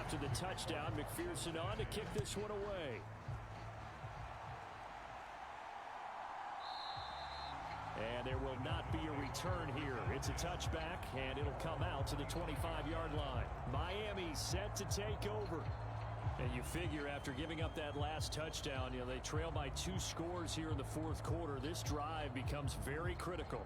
To the touchdown, McPherson on to kick this one away. And there will not be a return here. It's a touchback, and it'll come out to the 25-yard line. Miami set to take over. And you figure after giving up that last touchdown, they trail by 2 scores here in the fourth quarter. This drive becomes very critical.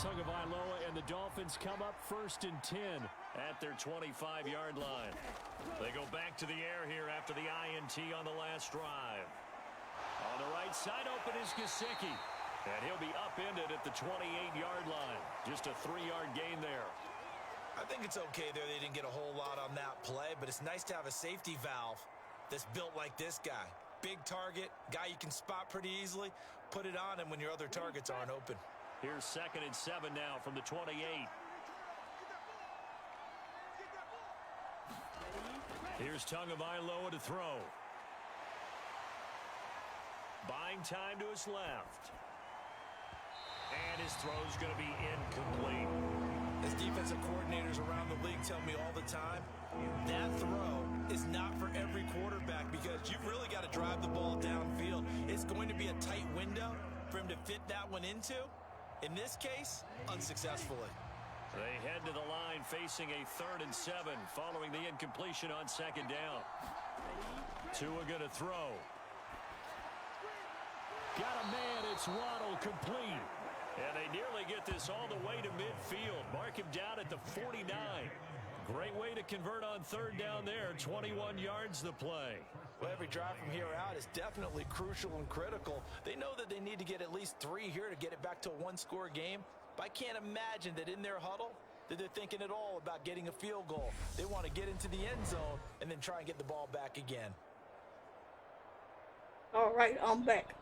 Tagovailoa and the Dolphins come up 1st and 10 at their 25-yard line. They go back to the air here after the INT on the last drive. On the right side open is Gesicki. And he'll be upended at the 28-yard line. Just a 3-yard gain there. I think it's okay there. They didn't get a whole lot on that play, but it's nice to have a safety valve that's built like this guy. Big target, guy you can spot pretty easily. Put it on him when your other targets aren't open. Here's 2nd and 7 now from the 28. Here's Tagovailoa to throw. Buying time to his left. And his throw's going to be incomplete. As defensive coordinators around the league tell me all the time, that throw is not for every quarterback because you've really got to drive the ball downfield. It's going to be a tight window for him to fit that one into. In this case, unsuccessfully. They head to the line facing a 3rd and 7 following the incompletion on 2nd down. Tua going to throw. Got a man, it's Waddle, complete. And they nearly get this all the way to midfield. Mark him down at the 49. Great way to convert on 3rd down there. 21 yards the play. Well, every drive from here out is definitely crucial and critical. They know that they need to get at least 3 here to get it back to a 1-score game. But I can't imagine that in their huddle that they're thinking at all about getting a field goal. They want to get into the end zone and then try and get the ball back again. All right, I'm back.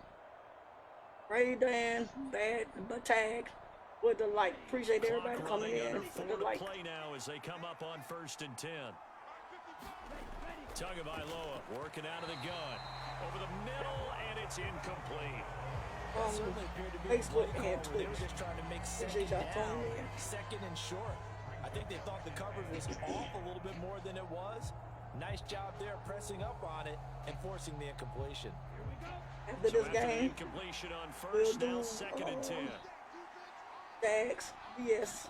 Ray Dan, bad, but tag with the like. Appreciate everybody coming in for the like. Play now as they come up on 1st and 10. Tagovailoa working out of the gun. Over the middle, and it's incomplete. Facebook and Twitch. They were just trying to make second and short. I think they thought the coverage was off a little bit more than it was. Nice job there pressing up on it and forcing the incompletion. After this game, incompletion on 1st, now 2nd and 10. Jags, yes.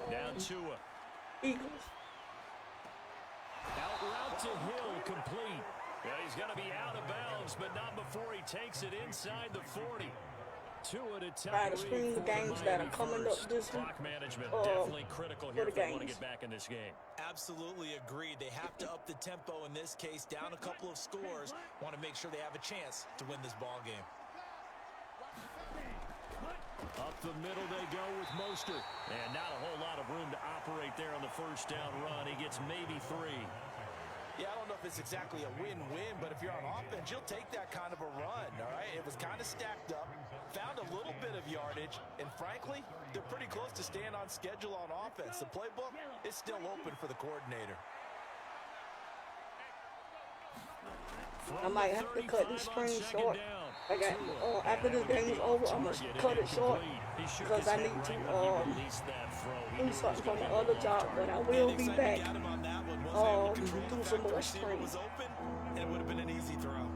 Down Tua. Eagles. Out route to Hill, complete. Yeah, he's going to be out of bounds, but not before he takes it inside the 40. Tua to Try to screen the games that are coming up this week. Clock management definitely critical here if they want to get back in this game. Absolutely agreed. They have to up the tempo in this case, down a couple of scores. Want to make sure they have a chance to win this ball game. Up the middle they go with Mostert. And not a whole lot of room to operate there on the first down run. He gets maybe 3. Yeah, I don't know if it's exactly a win-win, but if you're on offense, you'll take that kind of a run, all right? It was kind of stacked up, found a little bit of yardage, and frankly, they're pretty close to staying on schedule on offense. The playbook is still open for the coordinator. I might have to cut this screen short. I got after this game is over, I'm gonna cut it short because I need to do something from the other job. But I will be back. Do some more streams. It would have been an easy throw.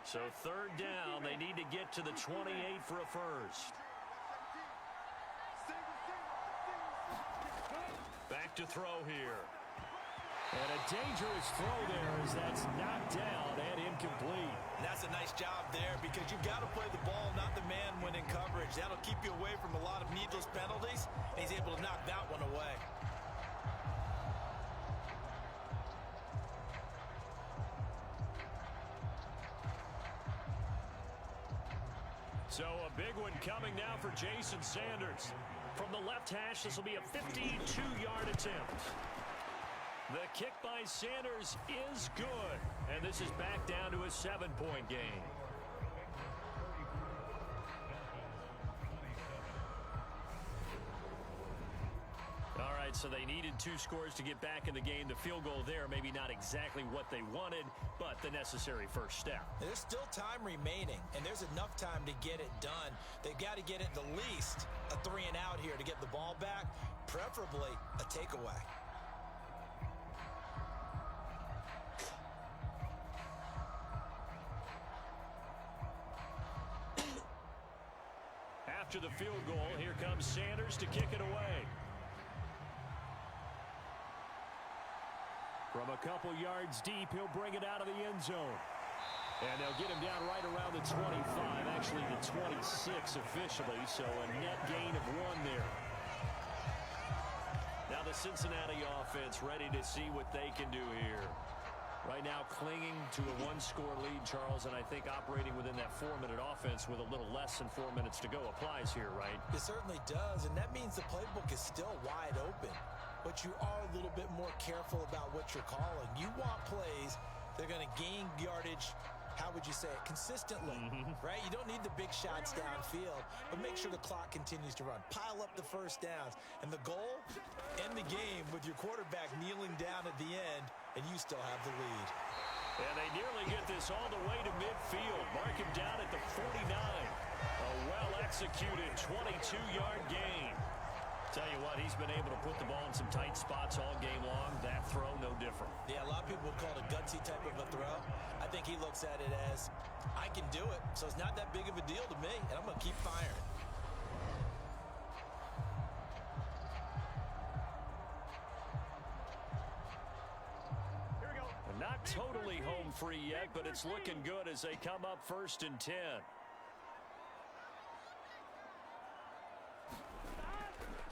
So third down, they need to get to the 28 for a first. Back to throw here. And a dangerous throw there as that's knocked down and incomplete. And that's a nice job there because you've got to play the ball, not the man when in coverage. That'll keep you away from a lot of needless penalties. And he's able to knock that one away. So a big one coming now for Jason Sanders. From the left hash, this will be a 52-yard attempt. The kick by Sanders is good. And this is back down to a 7-point game. All right, so they needed 2 scores to get back in the game. The field goal there, maybe not exactly what they wanted, but the necessary first step. There's still time remaining, and there's enough time to get it done. They've got to get it the least a 3-and-out here to get the ball back, preferably a takeaway. After the field goal, here comes Sanders to kick it away. From a couple yards deep, he'll bring it out of the end zone. And they'll get him down right around the 25, actually the 26 officially, so a net gain of 1 there. Now the Cincinnati offense ready to see what they can do here. Right now clinging to a 1-score lead, Charles, and I think operating within that 4-minute offense with a little less than 4 minutes to go applies here, right? It certainly does, and that means the playbook is still wide open. But you are a little bit more careful about what you're calling. You want plays that are going to gain yardage, how would you say it, consistently, right? You don't need the big shots downfield, but make sure the clock continues to run. Pile up the first downs. And the goal, end the game with your quarterback kneeling down at the end, and you still have the lead. And they nearly get this all the way to midfield. Mark him down at the 49. A well-executed 22-yard gain. Tell you what, he's been able to put the ball in some tight spots all game long. That throw, no different. Yeah, a lot of people would call it a gutsy type of a throw. I think he looks at it as, I can do it, so it's not that big of a deal to me, and I'm going to keep firing. Not totally home free yet, but it's looking good as they come up 1st and 10.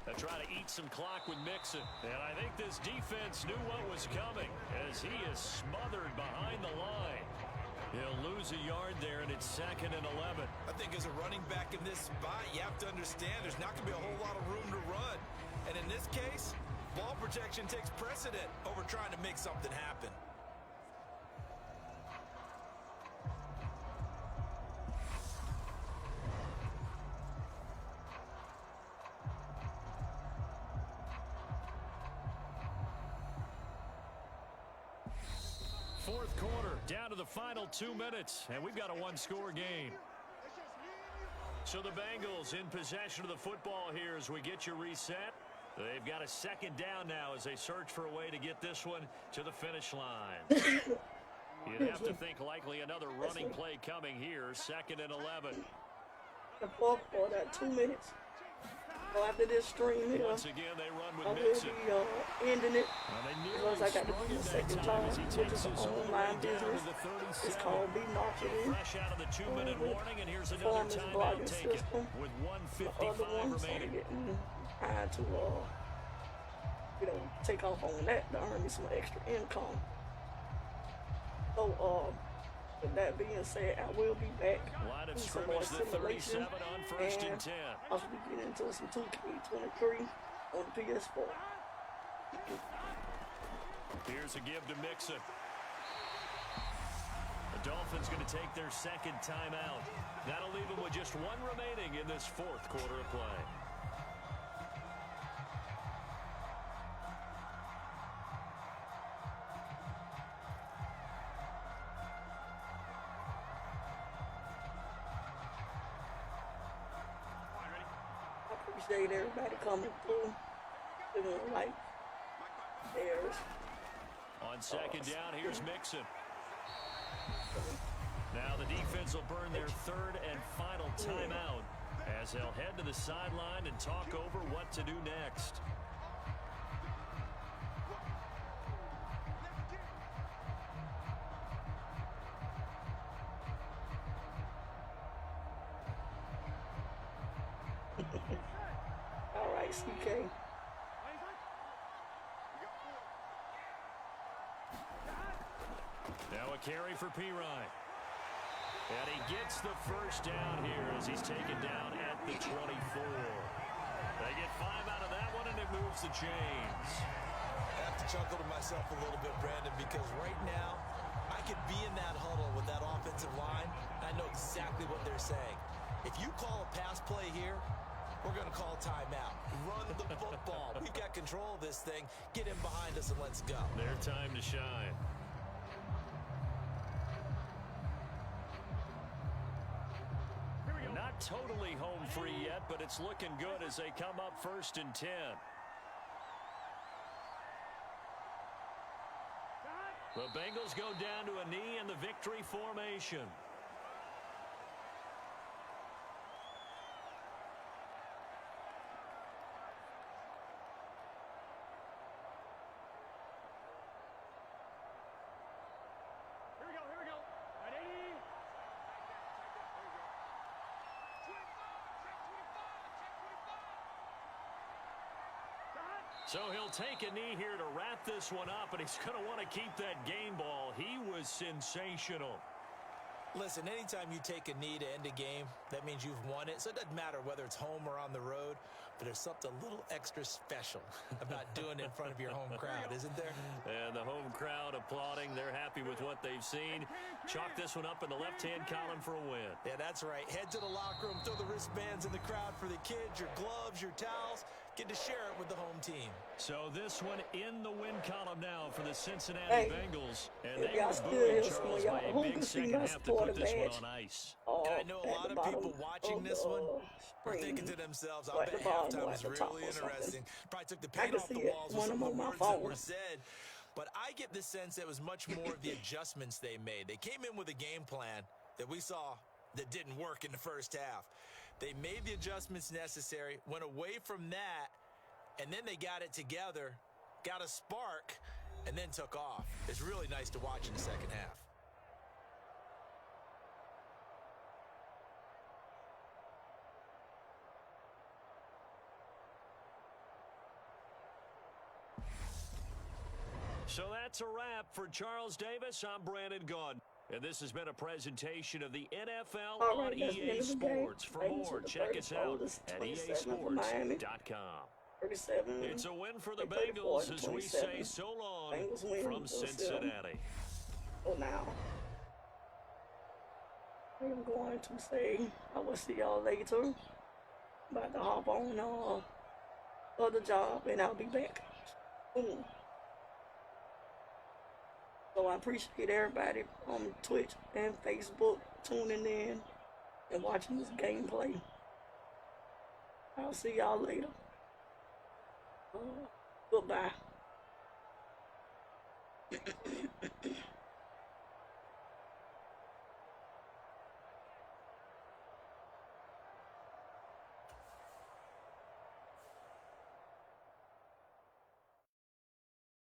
They try to eat some clock with Mixon. And I think this defense knew what was coming as he is smothered behind the line. He'll lose a yard there, and it's 2nd and 11. I think as a running back in this spot, you have to understand there's not going to be a whole lot of room to run. And in this case, ball protection takes precedent over trying to make something happen. Fourth quarter, down to the final 2 minutes, and we've got a 1-score game. So the Bengals in possession of the football here as we get you reset. They've got a 2nd down now as they search for a way to get this one to the finish line. You'd have to think likely another running play coming here, 2nd and 11. The fourth quarter, 2 minutes. So after this stream here, Once again, they run with I will Mixon. be ending it. Well, they Because nearly I got to sprung do it my that second time job, as he which takes is an us all the way online down business. to the 37. It's called Be Marketing. Fresh out of the 2-minute with warning, and here's another performance timeout blogging taken system. with The other 1:55 one, so I'm remaining. getting trying to take off on that to earn me some extra income. So with that being said, I will be back Line of with some more scrimmage, the simulation, 37 on 1st and 10. I'll be getting into some 2K23 on the PS4. Here's a give to Mixon. The Dolphins going to take their second timeout. That'll leave them with just one remaining in this fourth quarter of play. I appreciate everybody coming through. Feeling like theirs. On second down, here's Mixon. Now the defense will burn their third and final timeout as they'll head to the sideline and talk over what to do next. All right, CK. Now a carry for Pirine. And he gets the first down here as he's taken down at the 24. They get 5 out of that one, and it moves the chains. I have to chuckle to myself a little bit, Brandon, because right now I could be in that huddle with that offensive line, and I know exactly what they're saying. If you call a pass play here, we're going to call timeout. Run the football. We've got control of this thing. Get in behind us and let's go. Their time to shine. Not totally home free yet, but it's looking good as they come up 1st and 10. The Bengals go down to a knee in the victory formation. Here we go. At 80. So he'll take a knee here to wrap this one up, and he's going to want to keep that game ball. He was sensational. Listen, anytime you take a knee to end a game, that means you've won it. So it doesn't matter whether it's home or on the road, but there's something a little extra special about doing it in front of your home crowd, isn't there? And the home crowd applauding. They're happy with what they've seen. Chalk this one up in the left-hand column for a win. Yeah, that's right. Head to the locker room, throw the wristbands in the crowd for the kids, your gloves, your towels. Get to share it with the home team. So this one in the win column now for the Cincinnati Bengals. And they y'all were still booing here, Charles y'all by a who big can see second my half to supporter put this one badge? on ice. And I know a lot of people watching this one are thinking to themselves, I bet halftime is really interesting. Probably took the paint off the walls with some of the words that were said. But I get the sense that it was much more of the adjustments they made. They came in with a game plan that we saw that didn't work in the first half. They made the adjustments necessary, went away from that, and then they got it together, got a spark, and then took off. It's really nice to watch in the second half. So that's a wrap for Charles Davis. I'm Brandon Gaudin. And this has been a presentation of the NFL on EA Sports. For more, check us out at easports.com. 37. It's a win for the Bengals as we say so long from Cincinnati. So now, I'm going to say I will see y'all later. About to hop on other job and I'll be back soon. So I appreciate everybody on Twitch and Facebook tuning in and watching this gameplay. I'll see y'all later. Goodbye.